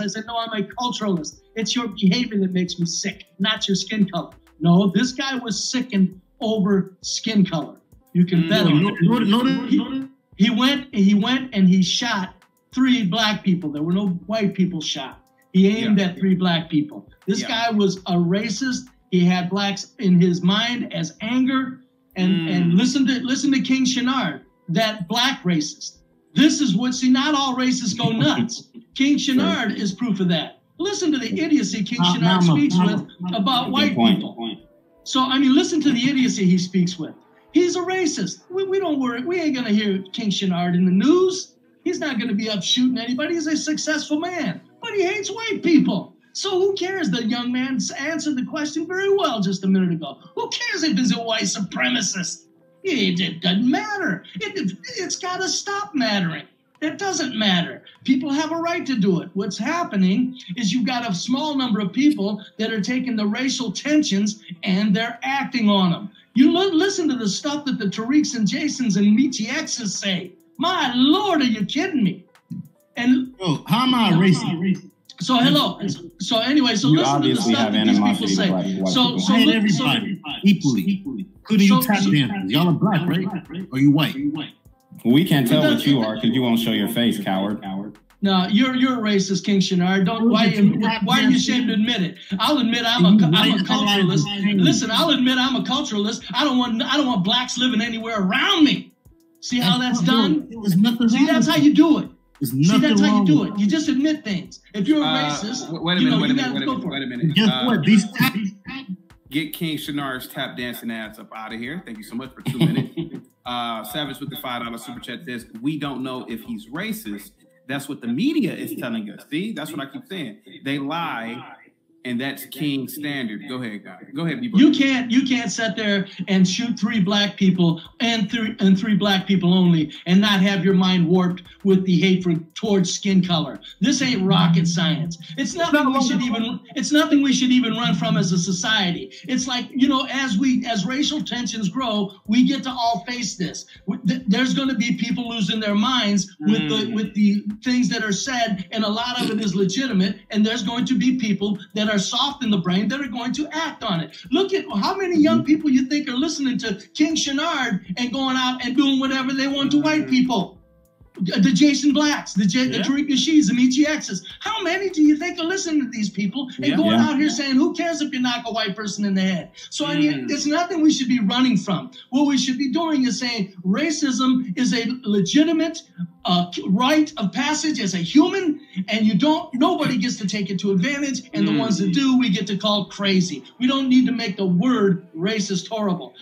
Speaker 13: I said, no, I'm a culturalist. It's your behavior that makes me sick, not your skin color. No, this guy was sickened over skin color. You can bet him. He went and he shot 3 black people. There were no white people shot. He aimed at 3 black people. This guy was a racist. He had blacks in his mind as anger. And listen to King Shenard, that black racist. This is what, not all racists go nuts. King Shenard is proof of that. Listen to the idiocy King Shenard speaks with about white people. So, listen to the idiocy he speaks with. He's a racist. We don't worry. We ain't going to hear King Shenard in the news. He's not going to be up shooting anybody. He's a successful man, but he hates white people. So who cares? The young man answered the question very well just a minute ago. Who cares if he's a white supremacist? It doesn't matter. It's got to stop mattering. It doesn't matter. People have a right to do it. What's happening is you've got a small number of people that are taking the racial tensions and they're acting on them. You listen to the stuff that the Tariqs and Jasons and Michi X's say. My Lord, are you kidding me? And
Speaker 11: how am I racist?
Speaker 13: So hello. So anyway, so
Speaker 7: you
Speaker 13: listen to the stuff that these people say. So
Speaker 11: everybody equally. Including you tap dancers. Y'all are black, right? Or you white?
Speaker 7: We can't tell what you are because you won't show your face, coward.
Speaker 13: No, you're a racist, King Shenard. Why are you ashamed to admit it? I'll admit I'm a culturalist. Listen, I'll admit I'm a culturalist. I don't want blacks living anywhere around me. See how that's done? See, that's how you do it. See, that's how you do it. You just admit things. If you're a racist,
Speaker 6: wait a minute.
Speaker 11: Guess what?
Speaker 6: Get King Shenard's tap dancing ass up out of here. Thank you so much for 2 minutes. Savage with the $5 super chat says, we don't know if he's racist. That's what the media is telling us. See, that's what I keep saying. They lie, and that's King standard. Go ahead, guys. Go ahead, B-Boy.
Speaker 13: You can't sit there and shoot 3 black people and 3 black people only and not have your mind warped with the hatred towards skin color. This ain't rocket science. It's nothing we should even run from as a society. It's like, as racial tensions grow, we get to all face this. There's going to be people losing their minds with the things that are said, and a lot of it is legitimate, and there's going to be people that are soft in the brain that are going to act on it. Look at how many young people you think are listening to King Shenard and going out and doing whatever they want to white people. The Jason Blacks, the Tariq Nasheeds, the Michi X's. How many do you think are listening to these people and going out here saying, who cares if you knock a white person in the head? So it's nothing we should be running from. What we should be doing is saying racism is a legitimate rite of passage as a human, and nobody gets to take it to advantage, and the ones that do, we get to call crazy. We don't need to make the word racist horrible.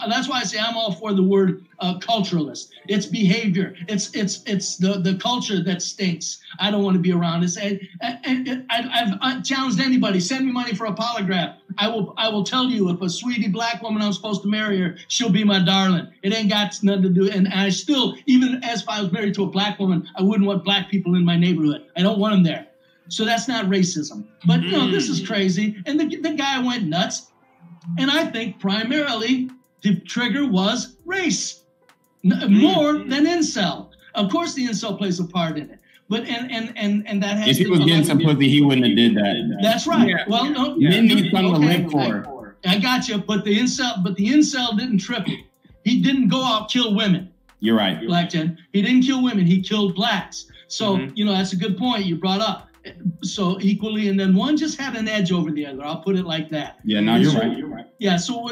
Speaker 13: That's why I say I'm all for the word culturalist. It's behavior. It's the culture that stinks. I don't want to be around it. I've challenged anybody. Send me money for a polygraph. I will tell you if a sweetie black woman I'm supposed to marry her, she'll be my darling. It ain't got nothing to do. And I still, even as if I was married to a black woman, I wouldn't want black people in my neighborhood. I don't want them there.
Speaker 14: So that's not racism. But, you know, this is crazy. And the guy went nuts. And I think primarily the trigger was race, more than incel. Of course, the incel plays a part in it. But and that has.
Speaker 7: If he was getting some pussy, he wouldn't have did that.
Speaker 14: That's right. Yeah. Well, no,
Speaker 7: men need something to live for.
Speaker 14: I got you. But the incel didn't trip it. He didn't go out kill women.
Speaker 7: You're right.
Speaker 14: Black Jen. He didn't kill women. He killed blacks. So you know that's a good point you brought up. So equally, and then one just had an edge over the other. I'll put it like that.
Speaker 7: Yeah. No, you're right. You're right.
Speaker 14: Yeah. So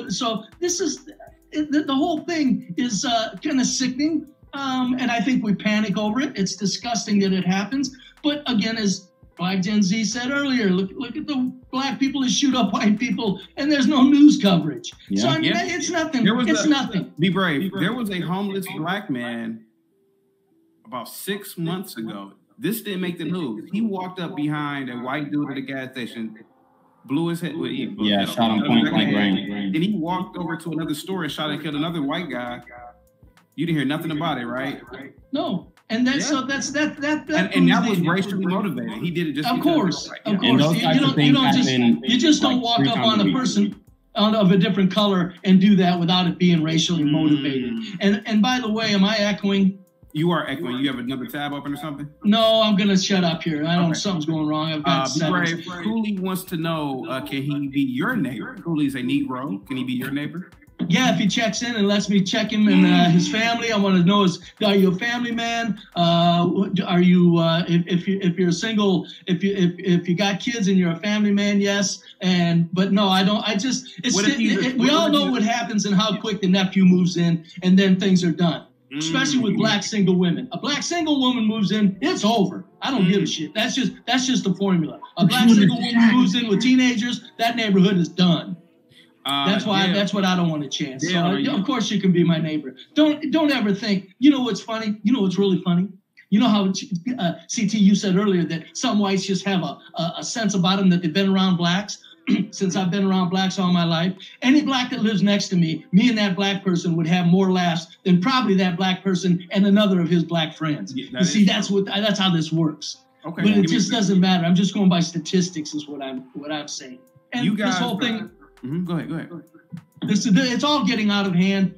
Speaker 14: this is the whole thing is kind of sickening. And I think we panic over it. It's disgusting that it happens. But again, as Black Gen Z said earlier, look at the black people that shoot up white people, and there's no news coverage. Yeah. So I mean, it's nothing. It's nothing.
Speaker 6: Be brave. There was a homeless black man about 6 months ago. This didn't make the news. He walked up behind a white dude at a gas station, blew his head.
Speaker 7: Shot him point blank range.
Speaker 6: Then he walked over to another store and shot and killed another white guy. You didn't hear nothing about it, right?
Speaker 14: No, and that's so that's that.
Speaker 6: And that was racially motivated. He did it just.
Speaker 14: Of course. You just don't walk up on a person of a different color and do that without it being racially motivated. And by the way, am I echoing?
Speaker 6: You are echoing. You have another tab open or something?
Speaker 14: No, I'm gonna shut up here. I don't. Something's going wrong. I've got seven.
Speaker 6: Cooley wants to know: can he be your neighbor? Cooley's a Negro. Can he be your neighbor?
Speaker 14: Yeah, if he checks in and lets me check him and his family, I want to know: are you a family man? Are you if you're single? If you got kids and you're a family man? Yes. But no, I don't. We all know what happens and how quick the nephew moves in, and then things are done. Especially with black single women. A black single woman moves in, it's over. I don't give a shit. That's just the formula. A black single woman moves in with teenagers, that neighborhood is done. That's what I don't want to chance. So of course you can be my neighbor. Don't ever think. You know what's funny? You know what's really funny? You know how CT you said earlier that some whites just have a sense about them that they've been around blacks. Since I've been around blacks all my life, any black that lives next to me and that black person would have more laughs than probably that black person and another of his black friends. You see, that's how this works. Okay, but it just doesn't matter. I'm just going by statistics, is what I'm saying. And you guys, this whole thing.
Speaker 6: Go ahead.
Speaker 14: It's all getting out of hand.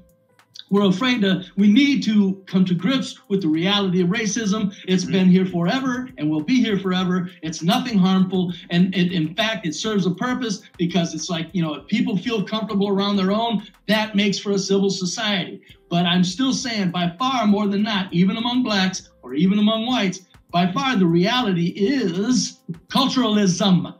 Speaker 14: We're afraid we need to come to grips with the reality of racism. It's been here forever and will be here forever. It's nothing harmful. And in fact, it serves a purpose because it's like, if people feel comfortable around their own, that makes for a civil society. But I'm still saying by far more than not, even among blacks or even among whites, by far the reality is culturalism.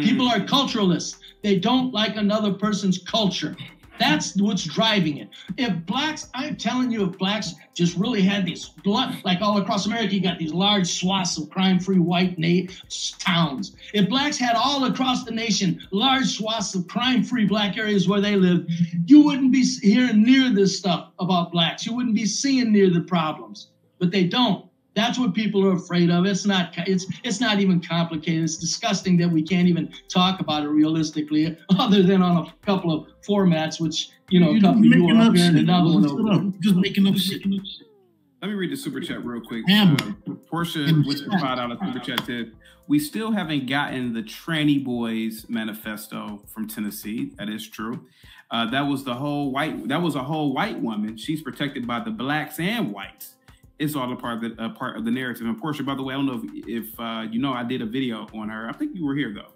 Speaker 14: People are culturalists. They don't like another person's culture. That's what's driving it. I'm telling you, if blacks just really had these blood, like all across America, you got these large swaths of crime-free white towns. If blacks had all across the nation large swaths of crime-free black areas where they live, you wouldn't be hearing near this stuff about blacks. You wouldn't be seeing near the problems. But they don't. That's what people are afraid of. It's not even complicated. It's disgusting that we can't even talk about it realistically, other than on a couple of formats, which, a couple of you are up here and another one over.
Speaker 11: Just making up shit.
Speaker 6: Let me read the super chat real quick. Portia with the $5 super chat said, we still haven't gotten the Tranny Boys manifesto from Tennessee. That is true. That was a whole white woman. She's protected by the blacks and whites. It's all a part of the narrative. And Portia, by the way, I don't know if I did a video on her. I think you were here though,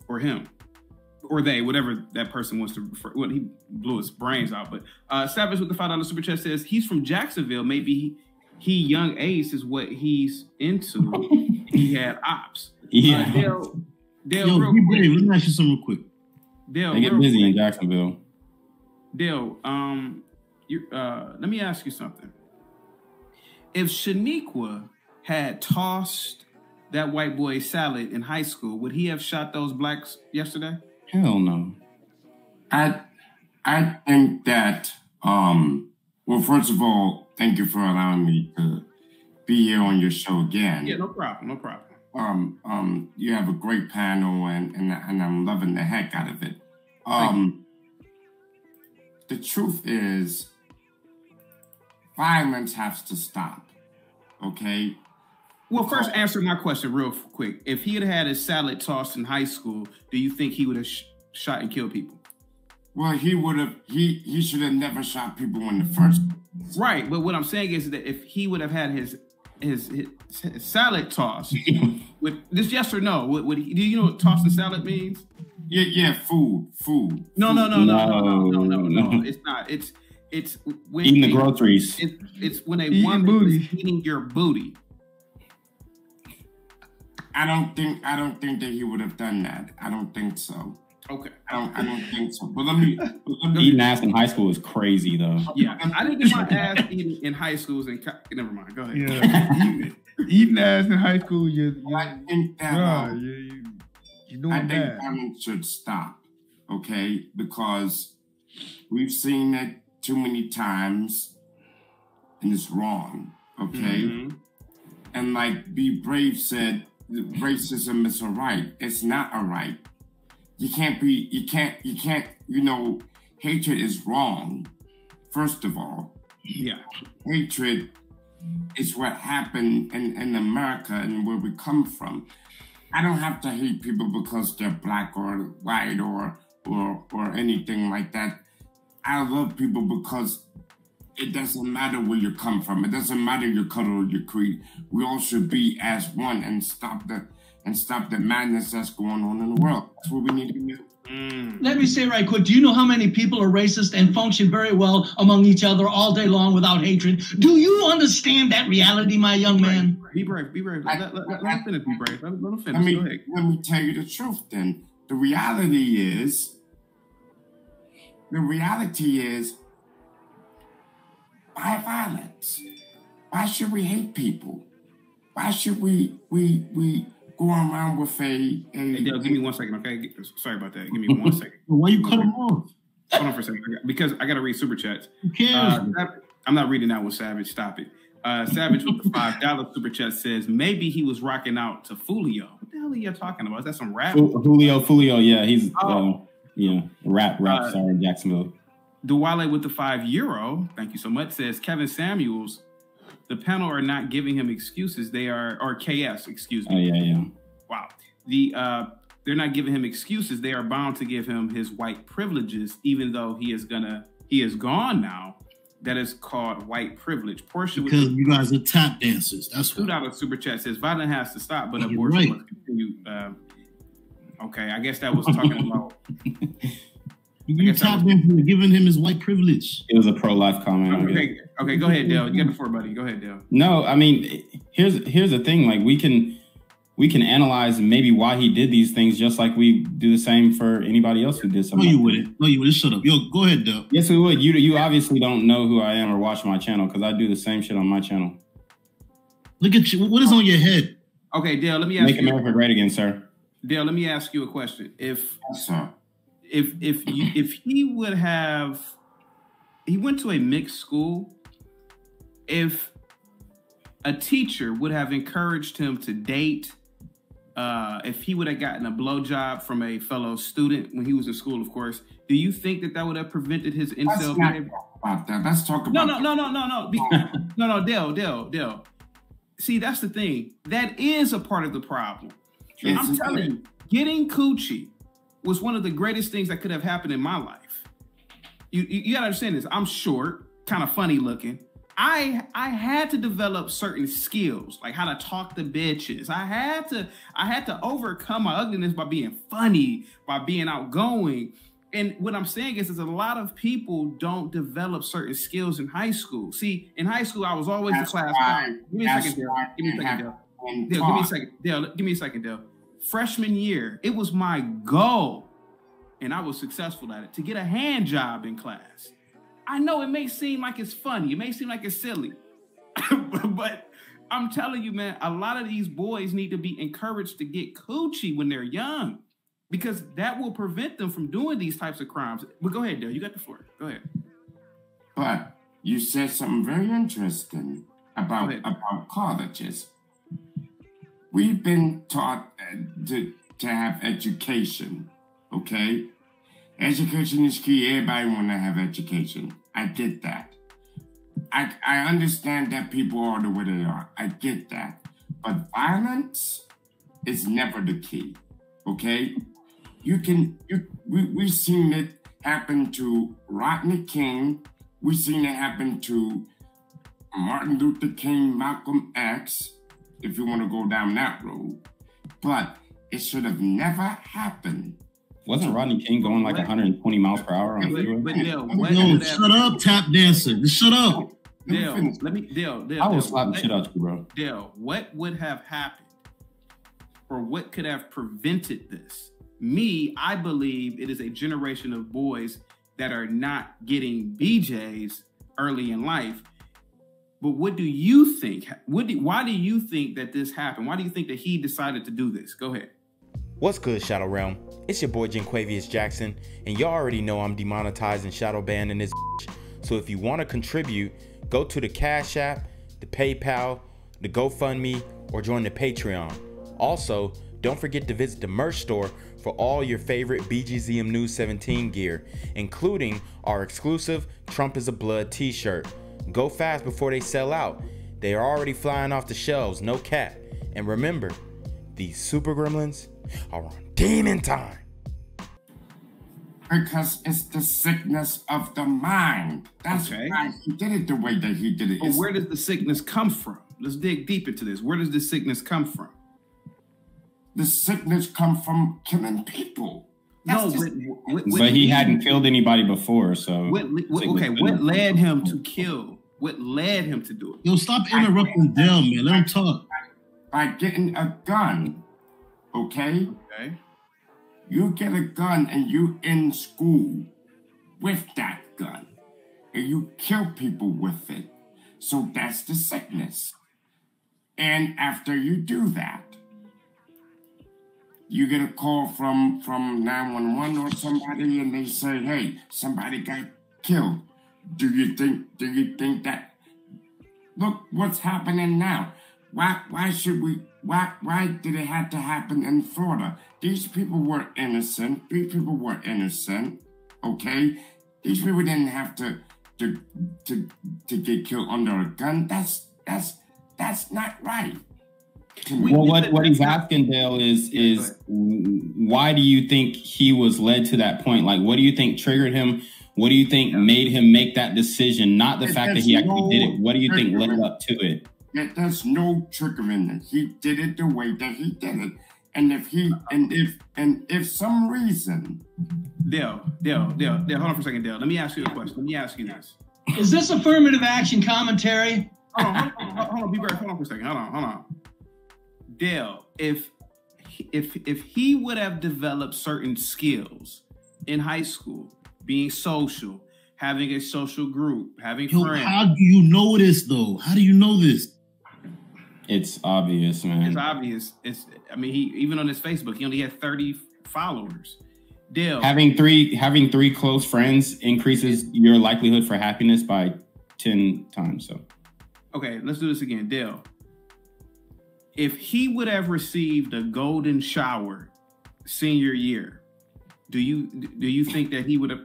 Speaker 6: or him, or they, whatever that person wants to refer. Well, he blew his brains out. But Savage with the $5 super chat says he's from Jacksonville. Maybe he young Ace is what he's into. He had ops.
Speaker 7: Yeah.
Speaker 6: Dale,
Speaker 11: real quick. Let me ask you something real quick.
Speaker 6: Dale,
Speaker 7: they get busy in Jacksonville.
Speaker 6: Dale, let me ask you something. If Shaniqua had tossed that white boy salad in high school, would he have shot those blacks yesterday?
Speaker 7: Hell no.
Speaker 15: I think that, well, first of all, thank you for allowing me to be here on your show again.
Speaker 6: Yeah, no problem.
Speaker 15: You have a great panel and I'm loving the heck out of it. The truth is, violence has to stop, okay?
Speaker 6: Well, first answer my question real quick. If he had had his salad tossed in high school, do you think he would have shot and killed people?
Speaker 15: Well, he would have. He should have never shot people in the first place.
Speaker 6: Right, but what I'm saying is that if he would have had his salad tossed, with this, yes or no? Do you know what tossing salad means?
Speaker 15: Yeah, food.
Speaker 6: No. It's not. It's when
Speaker 7: eating the groceries.
Speaker 6: It's when a woman is eating your booty.
Speaker 15: I don't think that he would have done that. I don't think so.
Speaker 6: Okay.
Speaker 15: I don't think so. But let me
Speaker 7: eating ass in high school is crazy though.
Speaker 6: Yeah, I didn't get my ass eaten in high schools and never mind. Go ahead.
Speaker 12: Yeah. Eating ass in high school,
Speaker 15: I think that
Speaker 12: you're doing bad.
Speaker 15: That should stop. Okay, because we've seen it too many times, and it's wrong. Okay, and like Be Brave said, racism is a right. It's not a right. You can't. You know, hatred is wrong. First of all,
Speaker 6: yeah,
Speaker 15: hatred is what happened in America and where we come from. I don't have to hate people because they're black or white or anything like that. I love people because it doesn't matter where you come from. It doesn't matter your color or your creed. We all should be as one and stop the madness that's going on in the world. That's what we need to do.
Speaker 14: Let me say right quick, do you know how many people are racist and function very well among each other all day long without hatred? Do you understand that reality, my young man?
Speaker 6: Be brave. Let him finish, Be Brave. Let him finish. Go ahead.
Speaker 15: Let me tell you the truth then. The reality is, why violence? Why should we hate people? Why should we go around with a...
Speaker 6: Hey, Dale, give me 1 second, okay? Sorry about that. Give me 1 second.
Speaker 11: Why you cut him off?
Speaker 6: Hold on for a second. Because I got to read Super Chats.
Speaker 11: Who cares?
Speaker 6: I'm not reading that one, Savage. Stop it. Savage with the $5 Super Chat says, maybe he was rocking out to Fulio. What the hell are you talking about? Is that some rap?
Speaker 7: Fulio, yeah. He's, rap star in Jacksonville.
Speaker 6: Duwale with the €5, thank you so much, says Kevin Samuels, the panel are not giving him excuses. They are, or KS, excuse me.
Speaker 7: Oh, yeah.
Speaker 6: Wow. They're not giving him excuses. They are bound to give him his white privileges, even though he is gone now. That is called white privilege. Portia,
Speaker 11: because you guys are tap dancers. That's what.
Speaker 6: $2 Super Chat says violence has to stop, but abortion must continue. Okay, I guess that was talking about.
Speaker 11: You tap dancing for giving him his white privilege.
Speaker 7: It was a pro-life comment.
Speaker 6: Okay, go ahead, Dale. You got the floor, buddy. Go ahead, Dale.
Speaker 7: No, I mean, here's the thing. Like we can analyze maybe why he did these things, just like we do the same for anybody else who did something.
Speaker 11: No, you wouldn't. Shut up. Yo, go ahead, Dale.
Speaker 7: Yes, we would. You obviously don't know who I am or watch my channel because I do the same shit on my channel.
Speaker 11: Look at you. What is on your head?
Speaker 6: Okay, Dale. Let me ask
Speaker 7: you. Make America great again, sir.
Speaker 6: Dale, let me ask you a question. If he would have, he went to a mixed school, if a teacher would have encouraged him to date, if he would have gotten a blowjob from a fellow student when he was in school, of course, do you think that would have prevented his incel behavior?
Speaker 15: Let's talk about
Speaker 6: that. No, Dale. See, that's the thing. That is a part of the problem. Yes, I'm telling you, getting coochie was one of the greatest things that could have happened in my life. You gotta understand this. I'm short, kind of funny looking. I had to develop certain skills, like how to talk to bitches. I had to overcome my ugliness by being funny, by being outgoing. And what I'm saying is a lot of people don't develop certain skills in high school. See, in high school, I was always the class clown. Give me a second, Dale. Give me a second, Dale. Freshman year, it was my goal, and I was successful at it, to get a hand job in class. I know it may seem like it's funny. It may seem like it's silly. But I'm telling you, man, a lot of these boys need to be encouraged to get coochie when they're young, because that will prevent them from doing these types of crimes. But go ahead, Dale. You got the floor. Go ahead.
Speaker 15: But you said something very interesting about colleges. We've been taught to have education, okay? Education is key. Everybody want to have education. I get that. I understand that people are the way they are. I get that. But violence is never the key. Okay? We've seen it happen to Rodney King. We've seen it happen to Martin Luther King, Malcolm X, if you want to go down that road. But it should have never happened.
Speaker 7: Wasn't Rodney King going like 120 miles per hour on the freeway?
Speaker 11: Yo, shut up, tap dancer. Just shut up.
Speaker 6: Dale, Dale,
Speaker 7: I will slap the shit out you, bro.
Speaker 6: Dale, what would have happened, or what could have prevented this? I believe it is a generation of boys that are not getting BJs early in life. But what do you think? Why do you think that this happened? Why do you think that he decided to do this? Go ahead.
Speaker 4: What's good, Shadow Realm? It's your boy Jaquavius Jackson, and y'all already know I'm demonetized and shadow banned in this bitch. So if you want to contribute, go to the Cash App, the PayPal, the GoFundMe, or join the Patreon. Also, don't forget to visit the merch store for all your favorite BGZM News 17 gear, including our exclusive Trump is a Blood t-shirt. Go fast before they sell out. They are already flying off the shelves, no cap. And remember, these super gremlins are on demon time.
Speaker 15: Because it's the sickness of the mind. That's why he did it the way that he did it.
Speaker 6: But where does the sickness come from? Let's dig deep into this. Where does the sickness come from?
Speaker 15: The sickness come from killing people.
Speaker 7: But he hadn't killed anybody before, so...
Speaker 6: What led him to kill? What led him to do it?
Speaker 11: Yo, stop interrupting Dale, man. Let him talk.
Speaker 15: By getting a gun, okay?
Speaker 6: Okay.
Speaker 15: You get a gun and you in school with that gun. And you kill people with it. So that's the sickness. And after you do that, you get a call from 911 or somebody, and they say, "Hey, somebody got killed." Do you think that? Look what's happening now. Why did it have to happen in Florida? These people were innocent. Okay? These people didn't have to get killed under a gun. That's not right.
Speaker 7: Well, what he's asking, Dale, is why do you think he was led to that point? Like, what do you think triggered him? What do you think made him make that decision? Not the fact that he actually did it. What do you think led up to it?
Speaker 15: There's no triggering it. He did it the way that he did it. And if some reason,
Speaker 6: Dale, hold on for a second, Dale. Let me ask you a question. Let me ask you this:
Speaker 14: Is this affirmative action commentary?
Speaker 6: Hold on, be great. Hold on for a second. Hold on. Dale, if he would have developed certain skills in high school, being social, having a social group, having friends.
Speaker 11: How do you know this though? How do you know this?
Speaker 7: It's obvious, man.
Speaker 6: It's obvious. He even on his Facebook, he only had 30 followers. Dale,
Speaker 7: having three close friends increases your likelihood for happiness by 10 times. So,
Speaker 6: okay, let's do this again, Dale. If he would have received a golden shower senior year, do you think that he would have?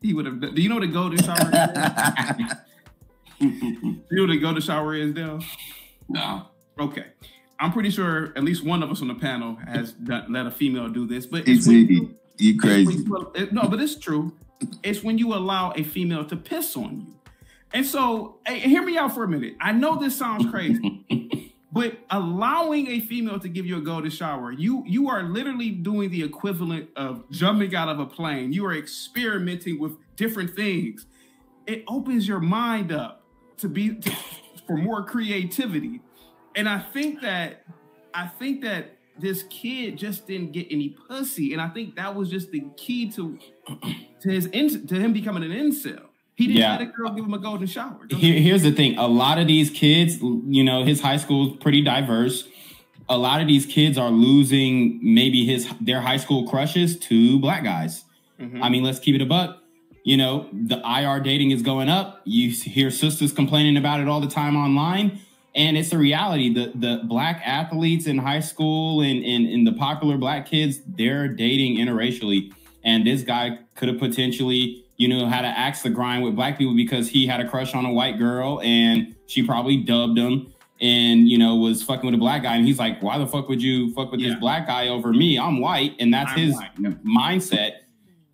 Speaker 6: Do you know what a golden shower is? Do you know what a golden shower is, Dale?
Speaker 15: No.
Speaker 6: Okay. I'm pretty sure at least one of us on the panel has let a female do this, but
Speaker 8: you crazy.
Speaker 6: No, but it's true. It's when you allow a female to piss on you. And so, hey, hear me out for a minute. I know this sounds crazy, but allowing a female to give you a golden shower, you are literally doing the equivalent of jumping out of a plane. You are experimenting with different things. It opens your mind up for more creativity. And I think that this kid just didn't get any pussy, and I think that was just the key to him becoming an incel. He didn't let a girl give him a golden shower.
Speaker 7: Here's the thing: a lot of these kids, his high school is pretty diverse. A lot of these kids are losing maybe their high school crushes to black guys. Mm-hmm. I mean, let's keep it a buck. The IR dating is going up. You hear sisters complaining about it all the time online. And it's a reality. The black athletes in high school and the popular black kids, they're dating interracially. And this guy could have potentially, had to axe the grind with black people because he had a crush on a white girl and she probably dubbed him. and, you know, was fucking with a black guy. And he's like, why the fuck would you fuck with this black guy over me? I'm white. And that's his mindset.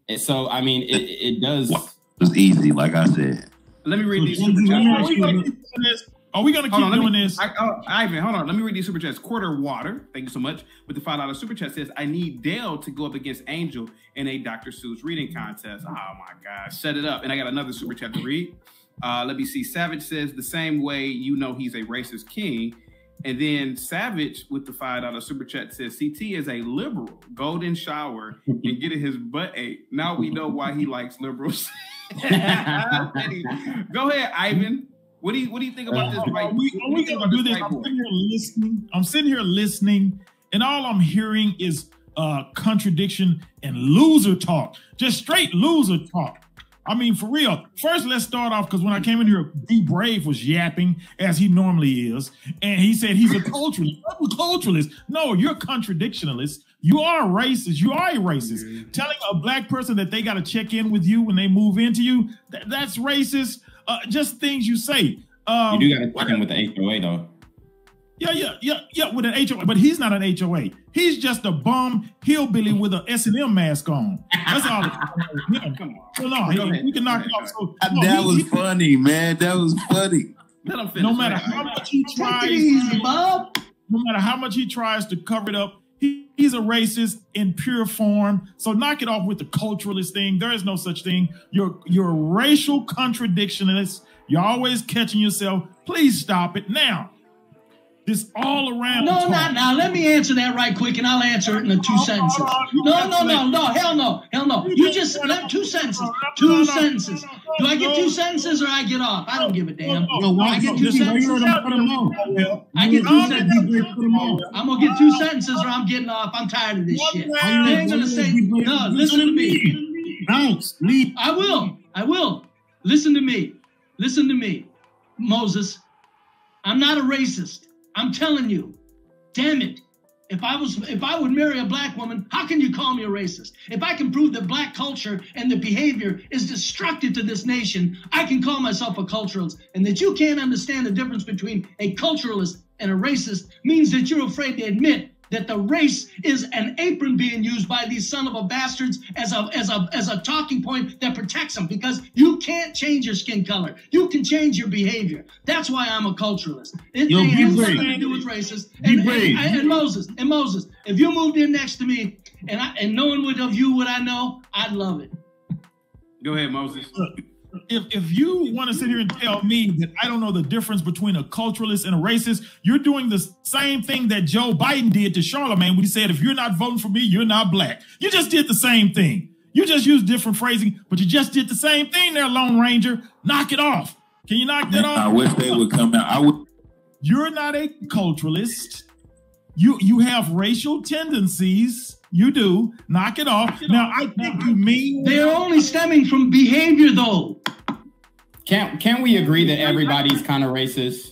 Speaker 7: And so, I mean, it does.
Speaker 8: It's easy, like I said.
Speaker 6: Let me read these super chats.
Speaker 16: Are we going to keep doing this?
Speaker 6: Ivan, hold on. Let me read these super chats. Quarter Water, thank you so much, with the $5 super chat says, I need Dale to go up against Angel in a Dr. Seuss reading contest. Oh my God, set it up. And I got another super chat to read. Let me see. Savage says, the same way you know he's a racist king. And then Savage with the $5 super chat says, CT is a liberal, golden shower, and getting his butt ate. Now we know why he likes liberals. Go ahead, Ivan. What do you think about this?
Speaker 16: Are we going to do this? I'm sitting here listening, and all I'm hearing is contradiction and loser talk. Just straight loser talk. I mean, for real. First, let's start off, because when I came in here, D Brave was yapping, as he normally is, and he said he's a culturalist. I'm a culturalist. No, you're a contradictionalist. You are a racist. You are a racist. Mm-hmm. Telling a black person that they got to check in with you when they move into you, that's racist. Just things you say.
Speaker 7: You do got to check in with the HOA, though.
Speaker 16: Yeah, with an HOA. But he's not an HOA. He's just a bum hillbilly with an S&M mask on. That's all. Come on. So, no, we can knock it off. So,
Speaker 8: that was funny, man. That was funny.
Speaker 16: No matter how much he tries, no matter how much he tries to cover it up, he's a racist in pure form. So knock it off with the culturalist thing. There is no such thing. You're a racial contradictionalist. You're always catching yourself. Please stop it now. This all around.
Speaker 14: No, not now. Let me answer that right quick, and I'll answer it in the 2 sentences. No, hell no. You just let 2 sentences. 2 sentences. Do I get 2 sentences or I get off? I don't give a damn. I get 2 sentences. I get 2 sentences. I'm gonna get 2 sentences or I'm getting off. I'm tired of this shit. They ain't gonna say no. Listen to me. I will. Listen to me, Moses. I'm not a racist. I'm telling you, damn it. If I would marry a black woman, how can you call me a racist? If I can prove that black culture and the behavior is destructive to this nation, I can call myself a culturalist. And that you can't understand the difference between a culturalist and a racist means that you're afraid to admit that the race is an apron being used by these son of a bastards as a talking point that protects them, because you can't change your skin color. You can change your behavior. That's why I'm a culturalist. It has nothing to do with racist. And Moses, if you moved in next to me and knowing of you what I know, I'd love it.
Speaker 6: Go ahead, Moses.
Speaker 16: If you want to sit here and tell me that I don't know the difference between a culturalist and a racist, you're doing the same thing that Joe Biden did to Charlemagne when he said, if you're not voting for me, you're not black. You just did the same thing. You just used different phrasing, but you just did the same thing there, Lone Ranger. Knock it off. Can you knock that off?
Speaker 8: I wish they would come out.
Speaker 16: You're not a culturalist. You have racial tendencies. You do. Knock it off. Now, I think you mean...
Speaker 14: They're only stemming from behavior, though.
Speaker 7: Can we agree that everybody's kind of racist?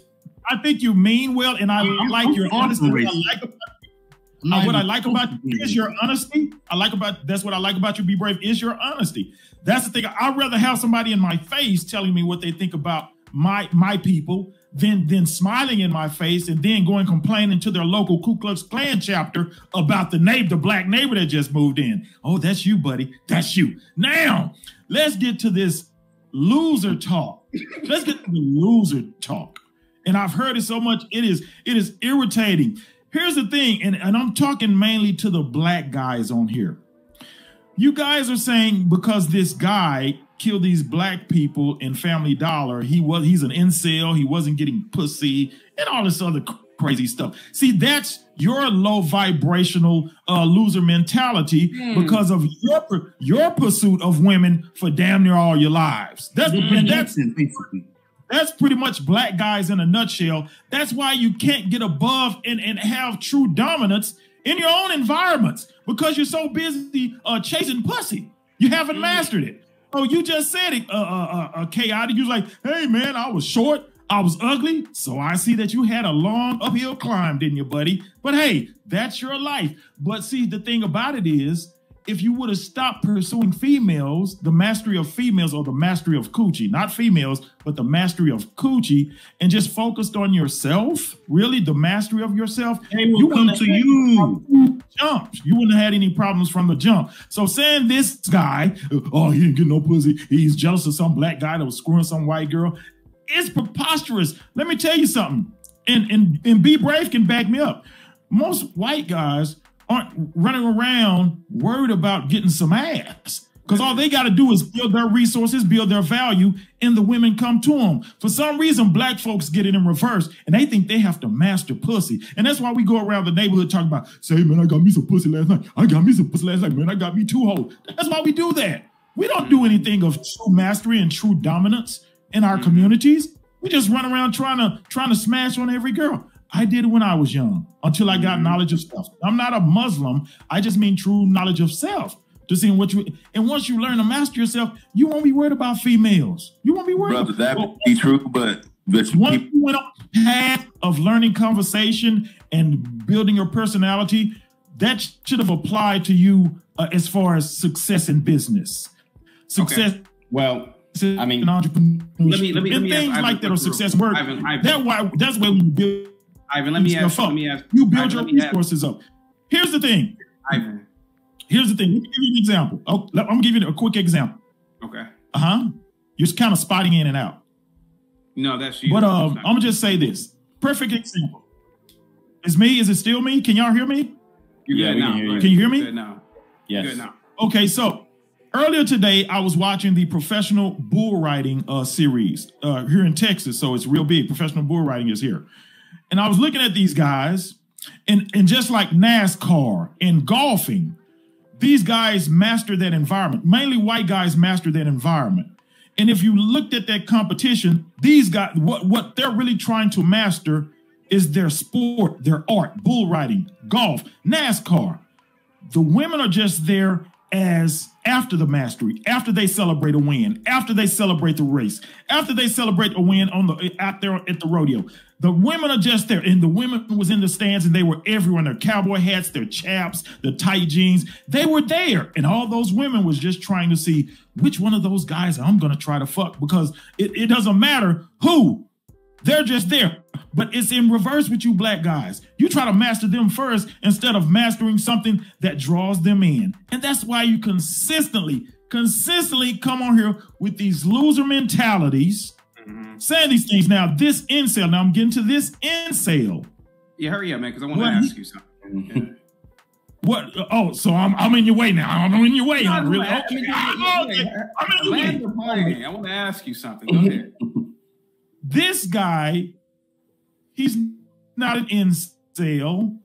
Speaker 16: I think you mean well, and I like your honesty. What I like about you is your honesty. That's what I like about you, Be Brave, is your honesty. That's the thing. I'd rather have somebody in my face telling me what they think about my people than smiling in my face and then going complaining to their local Ku Klux Klan chapter about the black neighbor that just moved in. Oh, that's you, buddy. That's you. Now, let's get to this loser talk. Let's get to the loser talk. And I've heard it so much, it is irritating. Here's the thing, and I'm talking mainly to the black guys on here. You guys are saying because this guy killed these black people in Family Dollar, he's an incel, he wasn't getting pussy, and all this other crazy stuff. See, that's your low vibrational loser mentality because of your pursuit of women for damn near all your lives. That's pretty much black guys in a nutshell. That's why you can't get above and have true dominance in your own environments, because you're so busy chasing pussy. You haven't mastered it. Oh, you just said it, chaotic. You was like, hey, man, I was short. I was ugly. So I see that you had a long uphill climb, didn't you, buddy? But hey, that's your life. But see, the thing about it is if you would have stopped pursuing females, the mastery of females or the mastery of coochie, not females, but the mastery of coochie, and just focused on yourself, really the mastery of yourself,
Speaker 11: they will come to you.
Speaker 16: Jumps. You wouldn't have had any problems from the jump. So saying this guy, oh, he didn't get no pussy, he's jealous of some black guy that was screwing some white girl, it's preposterous. Let me tell you something, and Be Brave can back me up. Most white guys aren't running around worried about getting some ass, because all they got to do is build their resources, build their value, and the women come to them. For some reason, black folks get it in reverse, and they think they have to master pussy. And that's why we go around the neighborhood talking about, say, man, I got me some pussy last night. I got me some pussy last night, man. I got me 2 hoes. That's why we do that. We don't do anything of true mastery and true dominance in our communities. We just run around trying to smash on every girl. I did it when I was young, until I got knowledge of stuff. I'm not a Muslim. I just mean true knowledge of self. To see what you, and once you learn to master yourself, you won't be worried about females. You won't be worried.
Speaker 8: Brother, that would be true, but
Speaker 16: once you went on the path of learning conversation and building your personality, that should have applied to you as far as success in business. Success.
Speaker 7: Okay. Well, I mean,
Speaker 16: let me things
Speaker 7: ask
Speaker 16: like that are success work. That's where we build.
Speaker 6: Ivan, let me ask
Speaker 16: you build your resources up. Here's the thing.
Speaker 6: Ivan.
Speaker 16: Here's the thing. Let me give you an example. Oh, I'm gonna give you a quick example.
Speaker 6: Okay.
Speaker 16: You're kind of spotting in and out.
Speaker 6: No, that's you.
Speaker 16: But I'm gonna just say this. Perfect example. It's me. Is it still me? Can y'all hear me?
Speaker 6: You're good now.
Speaker 16: Can you hear me?
Speaker 6: Good now.
Speaker 7: Yes.
Speaker 6: Good now.
Speaker 16: Okay, so earlier today, I was watching the professional bull riding series here in Texas. So it's real big. Professional bull riding is here. And I was looking at these guys, and just like NASCAR and golfing, these guys master that environment. Mainly white guys master that environment. And if you looked at that competition, these guys, what they're really trying to master is their sport, their art, bull riding, golf, NASCAR. The women are just there as after the mastery, after they celebrate a win, after they celebrate the race, after they celebrate a win out there at the rodeo. The women are just there, and the women was in the stands, and they were everywhere in their cowboy hats, their chaps, the tight jeans. They were there, and all those women was just trying to see which one of those guys I'm going to try to fuck, because it doesn't matter who. They're just there. But it's in reverse with you black guys. You try to master them first instead of mastering something that draws them in. And that's why you consistently come on here with these loser mentalities, saying these things. Now, this incel, now I'm getting to this incel.
Speaker 6: Yeah, hurry up, man, because I want to ask you something. Yeah.
Speaker 16: What? Oh, so I'm in your way now. I'm in your way. I'm really
Speaker 6: I'm in your way. I want to ask you something. Go ahead.
Speaker 16: This guy, he's not an incel.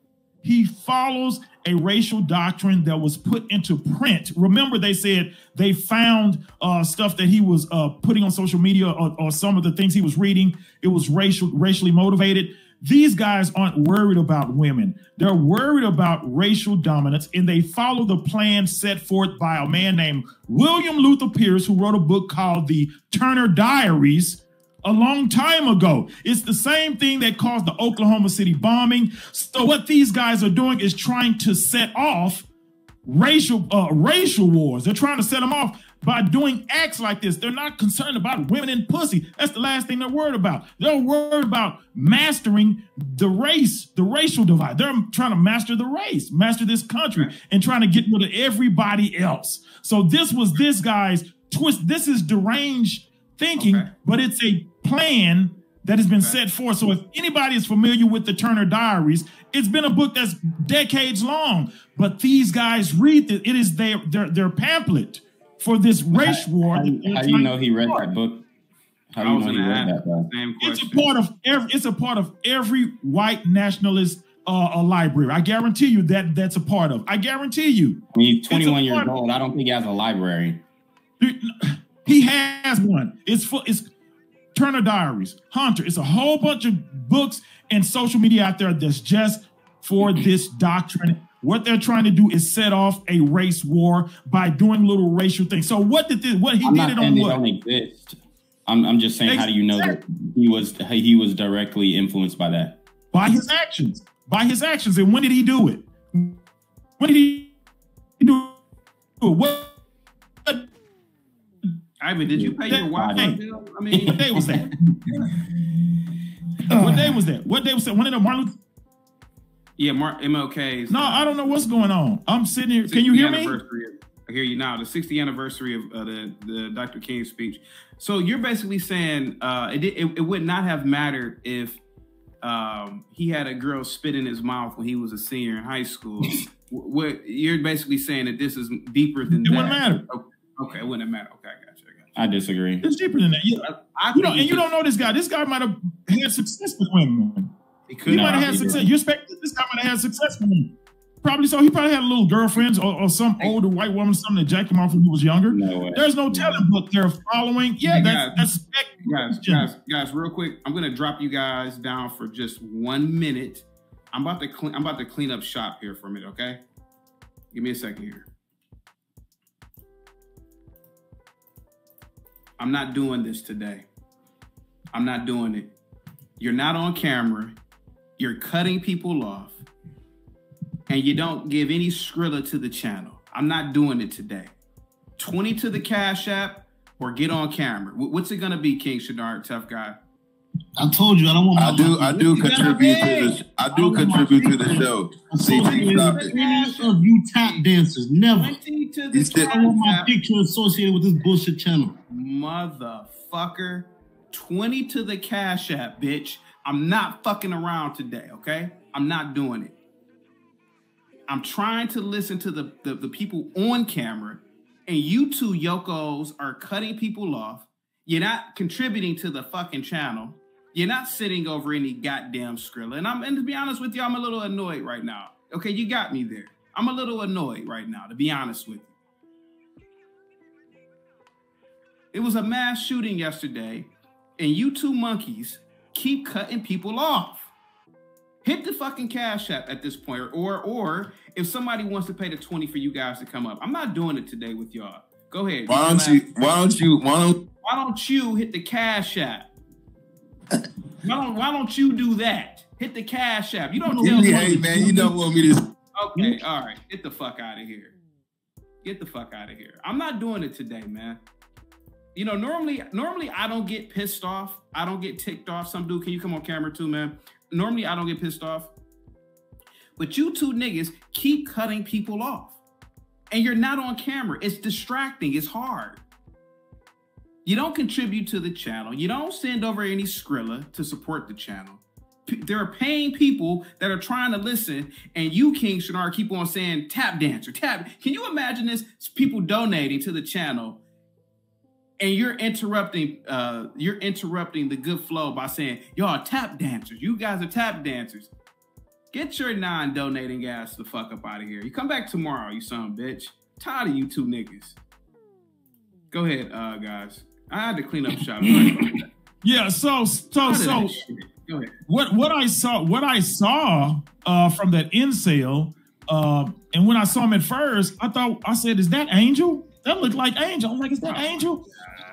Speaker 16: He follows a racial doctrine that was put into print. Remember, they said they found stuff that he was putting on social media or some of the things he was reading. It was racially motivated. These guys aren't worried about women. They're worried about racial dominance, and they follow the plan set forth by a man named William Luther Pierce, who wrote a book called The Turner Diaries a long time ago. It's the same thing that caused the Oklahoma City bombing. So what these guys are doing is trying to set off racial wars. They're trying to set them off by doing acts like this. They're not concerned about women and pussy. That's the last thing they're worried about. They're worried about mastering the race, the racial divide. They're trying to master the race, master this country, and trying to get rid of everybody else. So this was this guy's twist. This is deranged thinking, but it's a plan that has been set forth. So if anybody is familiar with the Turner Diaries, it's been a book that's decades long, but these guys read it. It is their pamphlet for this race war.
Speaker 7: How do you know he read that book? How do you know he read that book?
Speaker 16: It's a part of every white nationalist library. I guarantee you that's a part of. I guarantee you.
Speaker 7: He's 21 years old. I don't think he has a library.
Speaker 16: He has one. It's Turner Diaries, Hunter. It's a whole bunch of books and social media out there that's just for this doctrine. What they're trying to do is set off a race war by doing little racial things. So what he did it on what?
Speaker 7: Don't exist. I'm just saying, how do you know that he was directly influenced by that?
Speaker 16: By his actions. By his actions. And when did he do it? When did he do What?
Speaker 6: Ivan, did you pay your Wi-Fi bill? I mean,
Speaker 16: what day was that? What day was that? What day was that? One of the Martin Luther.
Speaker 6: Yeah, MLK's.
Speaker 16: No, I don't know what's going on. I'm sitting here. Can you hear me?
Speaker 6: I hear you now. The 60th anniversary of the Dr. King speech. So you're basically saying it would not have mattered if he had a girl spit in his mouth when he was a senior in high school. What you're basically saying that this is deeper than that.
Speaker 16: It wouldn't matter.
Speaker 6: Okay, it wouldn't matter. Okay, I got you.
Speaker 7: I disagree.
Speaker 16: It's deeper than that. You don't know this guy. This guy might have had success with women. He might have had success. You expect this guy might have had success with women. Probably so. He probably had a little girlfriends or some older white woman, something that jacked him off when he was younger. There's no telling, but they're following. Yeah, that's
Speaker 6: guys, real quick. I'm gonna drop you guys down for just 1 minute. I'm about to clean up shop here for a minute. Okay, give me a second here. I'm not doing this today. I'm not doing it. You're not on camera. You're cutting people off. And you don't give any Skrilla to the channel. I'm not doing it today. 20 to the Cash App or get on camera. What's it going to be, King Shadar, tough guy?
Speaker 11: I told you I don't want my
Speaker 8: I do contribute to the show.
Speaker 11: Any of you tap dancers, never. I want my picture associated with this bullshit channel.
Speaker 6: Motherfucker. 20 to the Cash App, bitch. I'm not fucking around today, okay? I'm not doing it. I'm trying to listen to the people on camera, and you two yokos are cutting people off. You're not contributing to the fucking channel. You're not sitting over any goddamn Skrilla. And to be honest with you, I'm a little annoyed right now. Okay, you got me there. I'm a little annoyed right now, to be honest with you. It was a mass shooting yesterday, and you two monkeys keep cutting people off. Hit the fucking Cash App at this point, or if somebody wants to pay the 20 for you guys to come up. I'm not doing it today with y'all. Go ahead.
Speaker 8: Why
Speaker 6: don't you hit the Cash App? Why don't you do that? Hit the Cash App. You don't tell me.
Speaker 8: Hey man, you don't want me to.
Speaker 6: Okay, all right. Get the fuck out of here. Get the fuck out of here. I'm not doing it today, man. You know, normally I don't get pissed off. I don't get ticked off. Some dude, can you come on camera too, man? Normally I don't get pissed off. But you two niggas keep cutting people off. And you're not on camera. It's distracting. It's hard. You don't contribute to the channel. You don't send over any Skrilla to support the channel. There are paying people that are trying to listen, and you, King Shadar, keep on saying tap dancer, tap. Can you imagine this? It's people donating to the channel, and you're interrupting the good flow by saying, y'all tap dancers. You guys are tap dancers. Get your non-donating ass the fuck up out of here. You come back tomorrow, you son of a bitch. Tired of you two niggas. Go ahead, guys. I had to clean up shop.
Speaker 16: Yeah, so
Speaker 6: Go ahead.
Speaker 16: What I saw from that incel, and when I saw him at first, I said, is that Angel? That looked like Angel. I was like, is that Angel?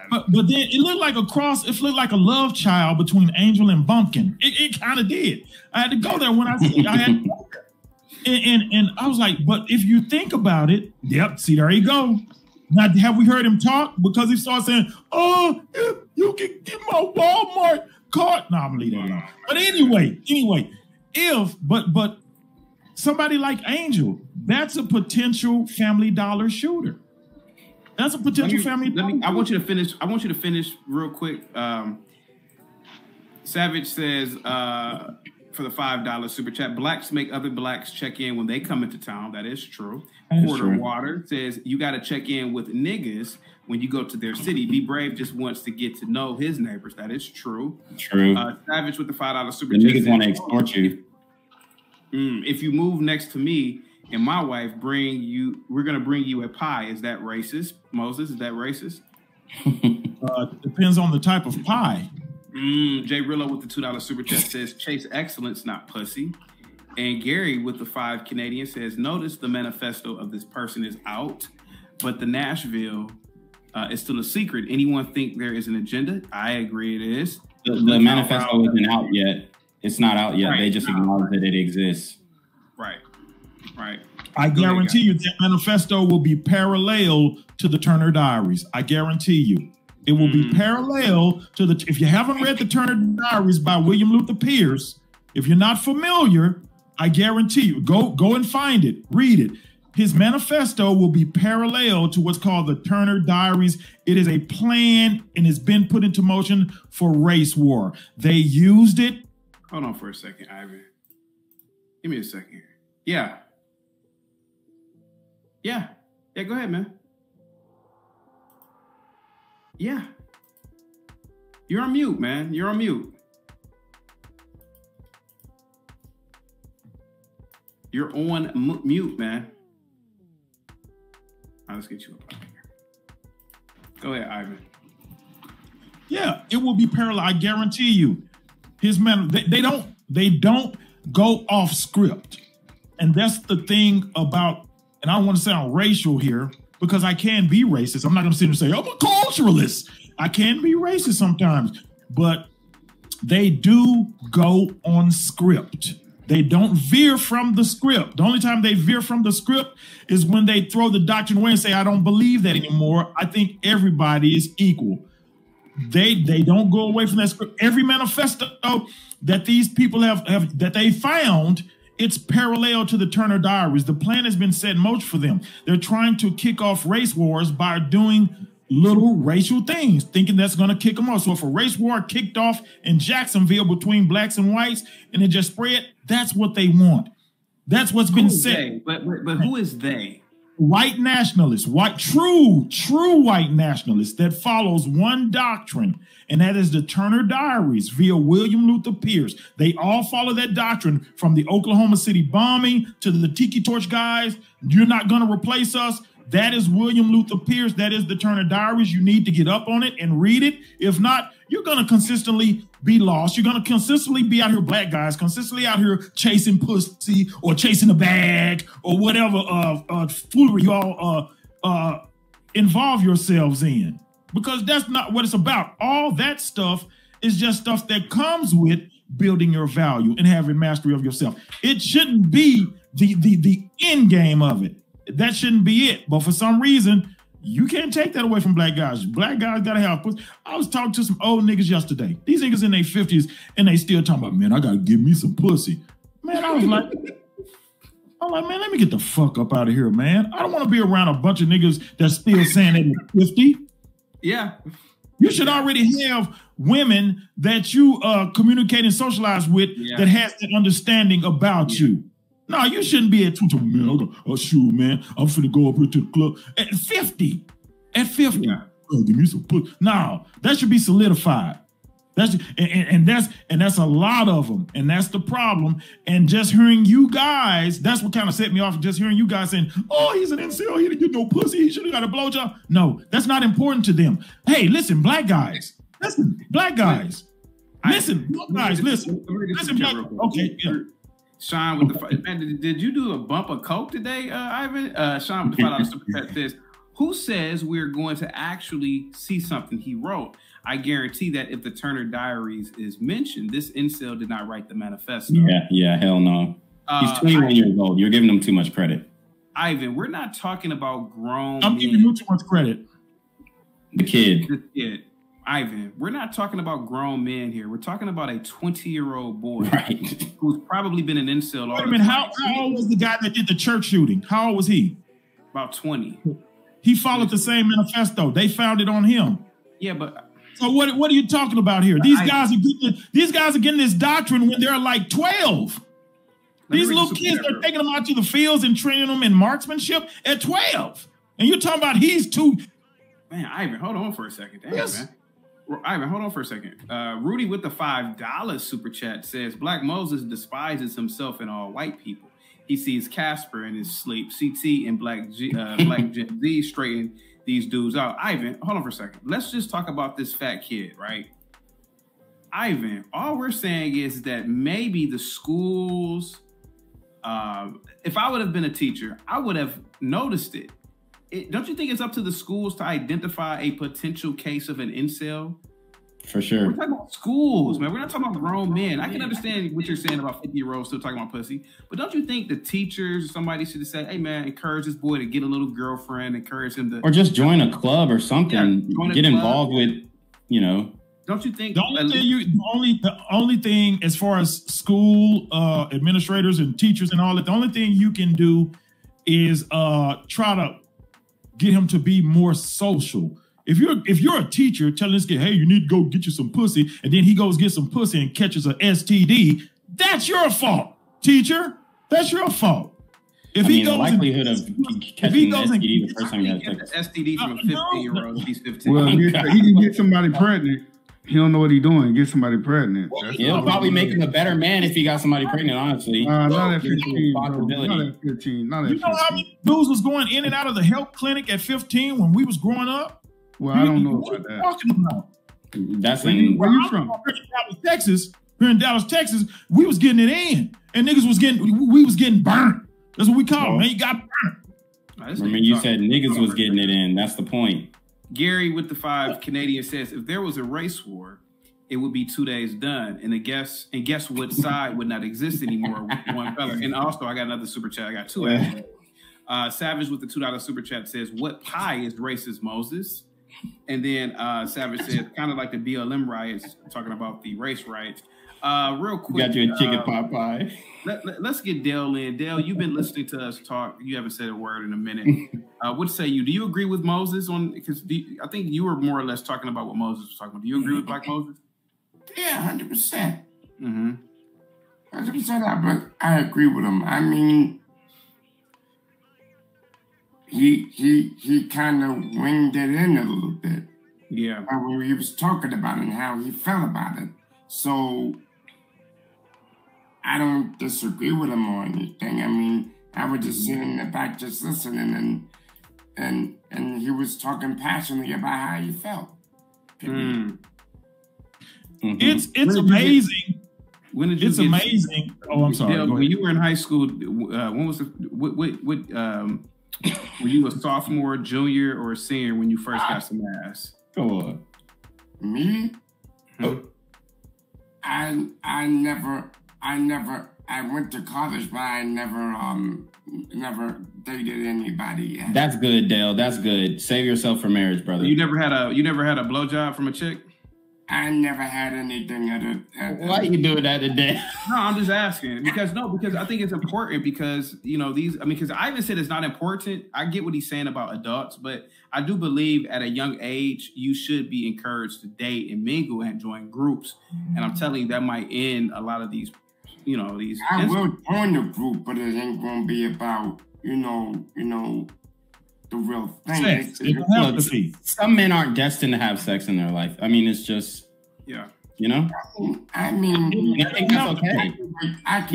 Speaker 16: But then it looked like a cross. It looked like a love child between Angel and Bumpkin. It kind of did. I had to go there when I see it. I had to go there. And I was like, but if you think about it, yep, see, there you go. Now, have we heard him talk? Because he started saying, oh, you can get my Walmart card. No, I'm gonna leave that alone. But anyway, but somebody like Angel, that's a potential Family Dollar shooter. That's a potential family.
Speaker 6: I want you to finish real quick. Savage says for the $5 super chat, blacks make other blacks check in when they come into town. That is true. Porter Water says you got to check in with niggas when you go to their city. Be Brave just wants to get to know his neighbors. That is true.
Speaker 7: True.
Speaker 6: Savage with the $5 super
Speaker 7: chat.
Speaker 6: Niggas
Speaker 7: want to extort you.
Speaker 6: If you move next to me and my wife we're gonna bring you a pie. Is that racist, Moses? Is that racist?
Speaker 16: Depends on the type of pie.
Speaker 6: Jay Rillo with the $2 super chat says chase excellence, not pussy. And Gary with the 5 Canadian says, notice the manifesto of this person is out, but the Nashville is still a secret. Anyone think there is an agenda? I agree it is.
Speaker 7: The manifesto isn't out yet. It's not out yet. Right. They just acknowledge that it exists.
Speaker 6: Right.
Speaker 16: I guarantee you that manifesto will be parallel to the Turner Diaries. I guarantee you. It will be parallel to the, if you haven't read the Turner Diaries by William Luther Pierce, if you're not familiar, I guarantee you, go and find it, read it. His manifesto will be parallel to what's called the Turner Diaries. It is a plan and it's been put into motion for race war. They used it.
Speaker 6: Hold on for a second, Ivan. Give me a second here. Yeah. Yeah, go ahead, man. Yeah. You're on mute, man. You're on mute. You're on mute, man. All right, let's get you up out here. Go ahead, Ivan.
Speaker 16: Yeah, it will be parallel. I guarantee you. His man, they don't go off script. And that's the thing about, and I don't want to sound racial here because I can be racist. I'm not going to sit and say, I'm a culturalist. I can be racist sometimes, but they do go on script. They don't veer from the script. The only time they veer from the script is when they throw the doctrine away and say, I don't believe that anymore. I think everybody is equal. They don't go away from that script. Every manifesto that these people have that they found, it's parallel to the Turner Diaries. The plan has been set in motion for them. They're trying to kick off race wars by doing little racial things, thinking that's going to kick them off. So if a race war kicked off in Jacksonville between blacks and whites and it just spread, that's what they want. That's what's been said.
Speaker 6: But who is they?
Speaker 16: White nationalists, true white nationalists that follows one doctrine, and that is the Turner Diaries via William Luther Pierce. They all follow that doctrine from the Oklahoma City bombing to the Tiki Torch guys. You're not going to replace us. That is William Luther Pierce. That is the Turner Diaries. You need to get up on it and read it. If not, you're going to consistently be lost. You're going to consistently be out here, black guys, consistently out here chasing pussy or chasing a bag or whatever foolery you all involve yourselves in. Because that's not what it's about. All that stuff is just stuff that comes with building your value and having mastery of yourself. It shouldn't be the end game of it. That shouldn't be it. But for some reason, you can't take that away from black guys. Black guys gotta have pussy. I was talking to some old niggas yesterday. These niggas in their 50s and they still talking about, man, I gotta give me some pussy. Man, I'm like, man, let me get the fuck up out of here, man. I don't want to be around a bunch of niggas that's still saying they're 50.
Speaker 6: Yeah.
Speaker 16: You should already have women that you communicate and socialize with that has that understanding about you. No, you shouldn't be at 2 man. Oh, shoot, man. I'm finna go up here to the club at 50. At 50, oh, give me some pussy. No, that should be solidified. That's a lot of them, and that's the problem. And just hearing you guys, that's what kind of set me off. Just hearing you guys saying, "Oh, he's an incel. He didn't get no pussy. He should have got a blowjob." No, that's not important to them. Hey, listen, black guys. Listen, black guys. Listen, black guys. Listen. Black. Okay, yeah.
Speaker 6: Sean with the man, did you do a bump of coke today, Ivan? Sean with the $5 super chat says, "Who says we're going to actually see something he wrote? I guarantee that if the Turner Diaries is mentioned, this incel did not write the manifesto."
Speaker 7: Yeah, hell no. He's 21 years old. You're giving him too much credit.
Speaker 6: Ivan, we're not talking about grown.
Speaker 16: I'm giving you too much credit.
Speaker 7: The kid.
Speaker 6: Ivan, we're not talking about grown men here. We're talking about a 20-year-old boy who's probably been an incel all the time.
Speaker 16: How old was the guy that did the church shooting? How old was he?
Speaker 6: About 20.
Speaker 16: He followed the same manifesto. They found it on him.
Speaker 6: Yeah, but
Speaker 16: so what are you talking about here? These guys are getting this doctrine when they're like 12. These little kids are taking them out to the fields and training them in marksmanship at 12. And you're talking about he's too.
Speaker 6: Man, Ivan, hold on for a second. Damn, man. Ivan, hold on for a second. Rudy with the $5 super chat says, Black Moses despises himself and all white people. He sees Casper in his sleep. CT and Black Gen Z straighten these dudes out. Ivan, hold on for a second. Let's just talk about this fat kid, right? Ivan, all we're saying is that maybe the schools, if I would have been a teacher, I would have noticed it. Don't you think it's up to the schools to identify a potential case of an incel?
Speaker 7: For sure.
Speaker 6: We're talking about schools, man. We're not talking about grown men. I can understand what you're saying about 50-year-olds still talking about pussy, but don't you think the teachers or somebody should have said, hey, man, encourage this boy to get a little girlfriend, encourage him to...
Speaker 7: Or just join a club or something.
Speaker 6: Yeah,
Speaker 7: get involved with, you know...
Speaker 6: Don't you think...
Speaker 16: The only thing as far as school administrators and teachers and all that, the only thing you can do is try to get him to be more social. If you're a teacher telling this kid, hey, you need to go get you some pussy, and then he goes get some pussy and catches an STD, that's your fault, teacher. That's your fault.
Speaker 7: If he goes, the likelihood of catching an STD the first time you have sex.
Speaker 6: STD from a 15-year-old, he's 15.
Speaker 12: Well, he can get somebody pregnant. He don't know what he's doing. Get somebody pregnant.
Speaker 7: It'll probably make him a better man if he got somebody pregnant, honestly.
Speaker 12: Not at 15. Not at 15. Not at 15.
Speaker 16: You know how many dudes was going in and out of the health clinic at 15 when we was growing up?
Speaker 12: Well, I don't know about that.
Speaker 16: Talking about?
Speaker 7: That's
Speaker 12: where you from?
Speaker 16: Here in Dallas, Texas, we was getting it in, and niggas was getting burnt. That's what we call it, man. You got burnt.
Speaker 7: Remember, you said niggas was getting it in. That's the point.
Speaker 6: Gary with the 5 Canadian says, if there was a race war, it would be 2 days done, and guess what side would not exist anymore with one fella. And also, I got another super chat. I got 2 actually. Savage with the $2 super chat says, what pie is racist, Moses? And then Savage says, kind of like the BLM riots, talking about the race riots. Real quick.
Speaker 7: Got you a chicken pot pie.
Speaker 6: Let's get Dale in. Dale, you've been listening to us talk. You haven't said a word in a minute. What say you? Do you agree with Moses on? Because I think you were more or less talking about what Moses was talking about. Do you agree with Black Moses?
Speaker 15: Yeah, 100%. 100%. I agree with him. I mean, he kind of winged it in a little bit.
Speaker 6: Yeah.
Speaker 15: When he was talking about it and how he felt about it. So I don't disagree with him or anything. I mean, I was just sitting in the back just listening and he was talking passionately about how he felt.
Speaker 16: It's amazing.
Speaker 6: When did you
Speaker 16: it's amazing. Oh, I'm sorry.
Speaker 6: Dale, when you were in high school, when was were you a sophomore, junior, or a senior when you first got some ass?
Speaker 7: Go on.
Speaker 15: Me? I went to college, but I never dated anybody yet.
Speaker 7: That's good, Dale. That's good. Save yourself for marriage, brother.
Speaker 6: You never had a blowjob from a chick?
Speaker 15: I never had anything
Speaker 7: Why you doing that today?
Speaker 6: No, I'm just asking because I think it's important because because Ivan said it's not important. I get what he's saying about adults, but I do believe at a young age you should be encouraged to date and mingle and join groups. And I'm telling you that might end a lot of these, these.
Speaker 15: I will join the group, but it ain't gonna be about the real thing.
Speaker 7: Sex. Some men aren't destined to have sex in their life. I mean, it's just,
Speaker 15: I mean,
Speaker 7: I think that's okay. That's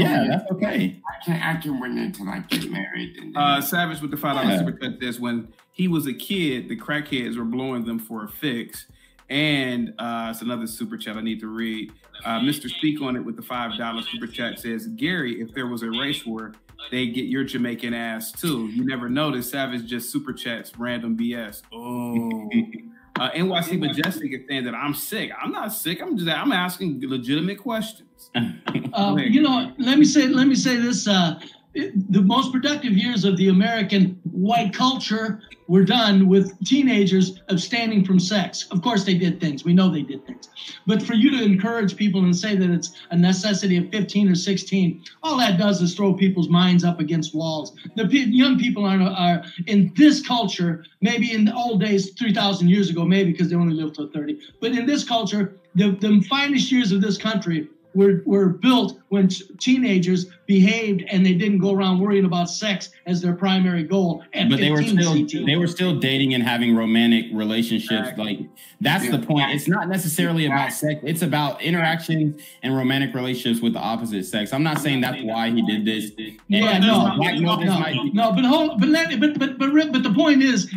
Speaker 7: okay.
Speaker 15: I can wait until I get married.
Speaker 6: Savage with the $5 super chat says, when he was a kid, the crackheads were blowing them for a fix. And it's another super chat I need to read. Mr. Speak on it with the $5 super chat says, Gary, if there was a race war, they get your Jamaican ass too. You never noticed. Savage just super chats random BS. Oh. NYC Majestic is saying that I'm sick. I'm not sick. I'm asking legitimate questions.
Speaker 14: Let me say this. The most productive years of the American white culture were done with teenagers abstaining from sex. Of course, they did things. We know they did things. But for you to encourage people and say that it's a necessity of 15 or 16, all that does is throw people's minds up against walls. The young people are in this culture, maybe in the old days, 3,000 years ago, maybe because they only lived till 30. But in this culture, the finest years of this country were built when teenagers behaved and they didn't go around worrying about sex as their primary goal.
Speaker 7: But they were still dating and having romantic relationships. Like that's the point. It's not necessarily about sex. It's about interaction and romantic relationships with the opposite sex. I'm not saying that's why he did this.
Speaker 14: But the point is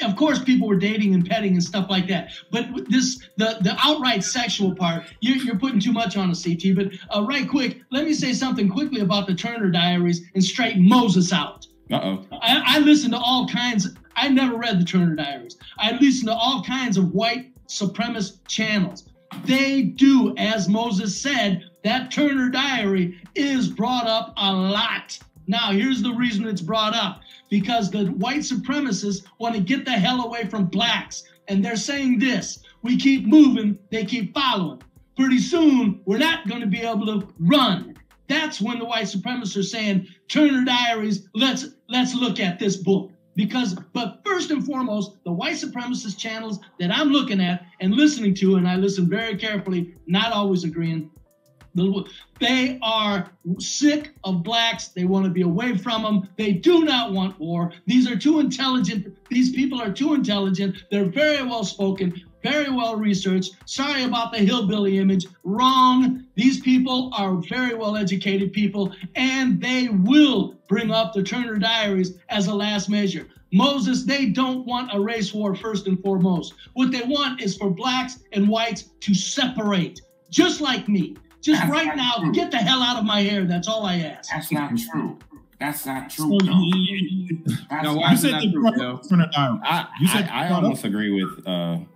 Speaker 14: of course people were dating and petting and stuff like that. But the outright sexual part, you're putting too much on a CT. But right quick, let me say something quickly about the Turner Diaries and straighten Moses out.
Speaker 7: Uh-oh.
Speaker 14: I listen to all kinds I never read the Turner Diaries. I listen to all kinds of white supremacist channels. They do, as Moses said, that Turner Diary is brought up a lot. Now, here's the reason it's brought up. Because the white supremacists want to get the hell away from blacks. And they're saying this: we keep moving, they keep following. Pretty soon, we're not going to be able to run. That's when the white supremacists are saying, Turner Diaries, let's look at this book. But first and foremost, the white supremacist channels that I'm looking at and listening to, and I listen very carefully, not always agreeing, they are sick of blacks. They want to be away from them. They do not want war. These are too intelligent. These people are too intelligent. They're very well spoken, very well researched. Sorry about the hillbilly image. Wrong. These people are very well educated people, and they will bring up the Turner Diaries as a last measure. Moses, they don't want a race war first and foremost. What they want is for blacks and whites to separate, just like me. Just right now, get the hell out of my hair. That's all I ask.
Speaker 15: That's not true. That's not true.
Speaker 16: You said
Speaker 7: I almost agree with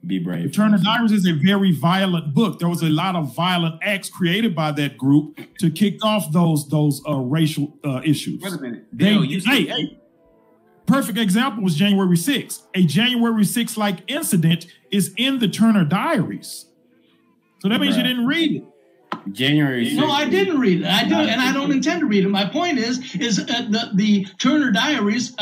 Speaker 7: Be Brave.
Speaker 16: Turner Diaries is a very violent book. There was a lot of violent acts created by that group to kick off those racial issues.
Speaker 6: Wait a minute.
Speaker 16: Hey, perfect example was January 6th. A January 6th like incident is in the Turner Diaries. So that means you didn't read it.
Speaker 7: January 6th.
Speaker 14: No, I didn't read it. I don't, and I don't intend to read it. My point is the Turner Diaries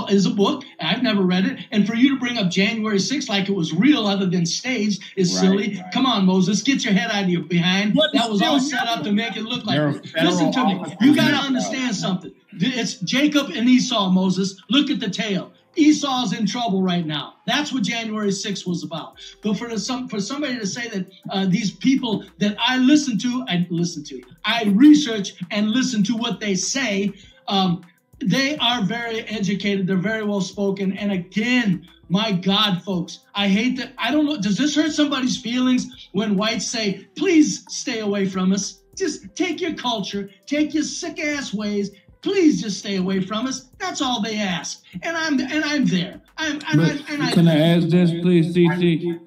Speaker 14: is a book. I've never read it, and for you to bring up January 6th like it was real, other than staged, is silly. Right. Come on, Moses, get your head out of your behind. That was all set up to make it look like it. Listen to me. You got to understand something. It's Jacob and Esau, Moses. Look at the tale. Esau's in trouble right now. That's what January 6th was about. But for somebody to say that these people that I research and listen to what they say, they are very educated. They're very well spoken. And again, my God, folks, I hate that. I don't know. Does this hurt somebody's feelings when whites say, please stay away from us? Just take your culture, take your sick ass ways. Please just stay away from us. That's all they ask. And I'm there.
Speaker 17: Can I ask this, please, CC?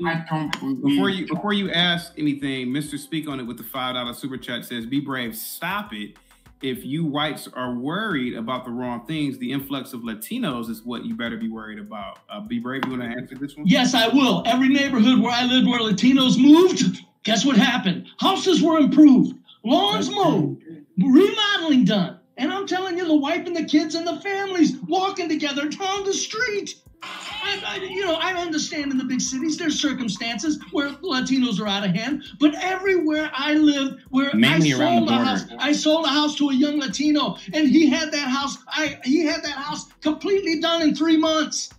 Speaker 6: Before you ask anything, Mr. Speak on It with the $5 super chat says, Be brave, stop it. If you whites are worried about the wrong things, the influx of Latinos is what you better be worried about. Be brave, you want to answer this one?
Speaker 14: Yes, I will. Every neighborhood where I lived where Latinos moved, guess what happened? Houses were improved, lawns mowed, remodeling done. And I'm telling you, the wife and the kids and the families walking together down the street. I understand in the big cities there's circumstances where Latinos are out of hand, but everywhere I lived, where I sold a house to a young Latino, and he had that house completely done in 3 months.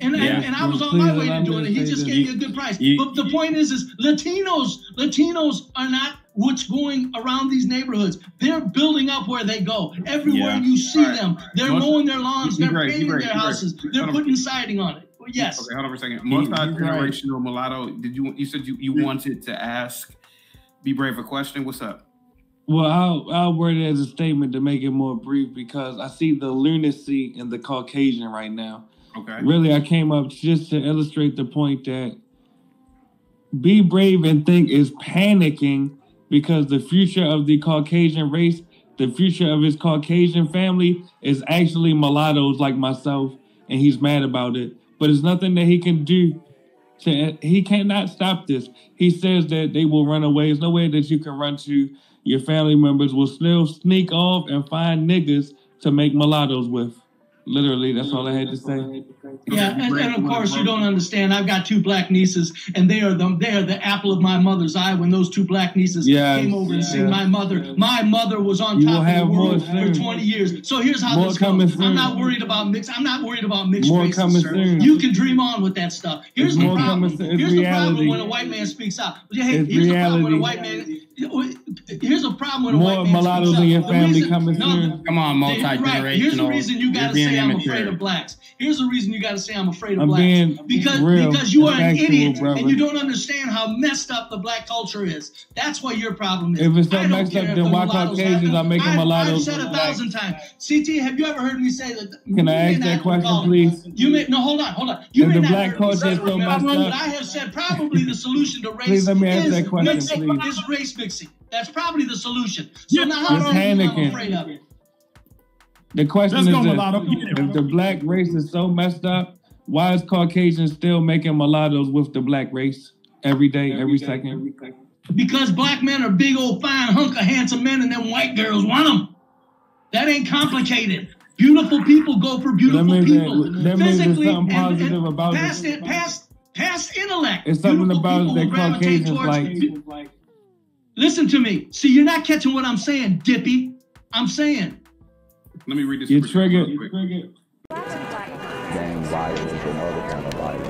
Speaker 14: And I was on my way to doing it. He just gave me a good price. But the point is Latinos are not what's going around these neighborhoods. They're building up where they go. Everywhere you see them, they're mowing their lawns, they're painting their houses, they're putting siding on it. Yes.
Speaker 6: Okay, hold on for a second. Multi-generational mulatto. You said you wanted to ask Be Brave a question? What's up?
Speaker 17: Well, I'll word it as a statement to make it more brief, because I see the lunacy in the Caucasian right now.
Speaker 6: Okay.
Speaker 17: Really, I came up just to illustrate the point that Be Brave and Think is panicking because the future of the Caucasian race, the future of his Caucasian family is actually mulattoes like myself, and he's mad about it. But there's nothing that he can do. He cannot stop this. He says that they will run away. There's no way that you can run to. Your family members will still sneak off and find niggas to make mulattoes with. Literally, that's all I had to say.
Speaker 14: Yeah, and of course you don't understand. I've got 2 black nieces, and they are the apple of my mother's eye. When those 2 black nieces came over and seen my mother was on top of the world for 20 years. So here's how this goes. I'm not worried about mixed races, sir. You can dream on with that stuff. Here's the problem. Here's the problem when a white man speaks out. Hey, here's the problem when a white man. here's a problem with a
Speaker 17: more
Speaker 14: white man.
Speaker 17: mulattoes in your family coming through.
Speaker 7: Come on, multi-generational.
Speaker 14: Right. Here's the reason you got to say I'm afraid of blacks. Here's the reason you got to say I'm afraid of blacks. Because you are an idiot and you don't understand how messed up the black culture is. That's what your problem is.
Speaker 17: If it's so messed up, then why Caucasians are making mulattoes?
Speaker 14: I've said 1,000 times. CT, have you ever heard me say that?
Speaker 17: Can I ask that question, please?
Speaker 14: No, hold on. You may
Speaker 17: the
Speaker 14: not
Speaker 17: black culture is so messed up.
Speaker 14: But I have said probably the solution to race
Speaker 17: please let me ask that question, please.
Speaker 14: is race mixing. That's probably the solution. So now how are you afraid of it?
Speaker 17: The question is if the black race is so messed up, why is Caucasians still making mulattoes with the black race every day, every second?
Speaker 14: Because black men are big old fine hunk of handsome men and them white girls want them. That ain't complicated. Beautiful people go for beautiful people.
Speaker 17: That means there's something positive about it.
Speaker 14: Past intellect.
Speaker 17: It's something about that Caucasians like.
Speaker 14: Listen to me. See, you're not catching what I'm saying, Dippy. I'm saying.
Speaker 6: Let me read this.
Speaker 17: You're triggered.
Speaker 1: Gang violence and other kind of violence.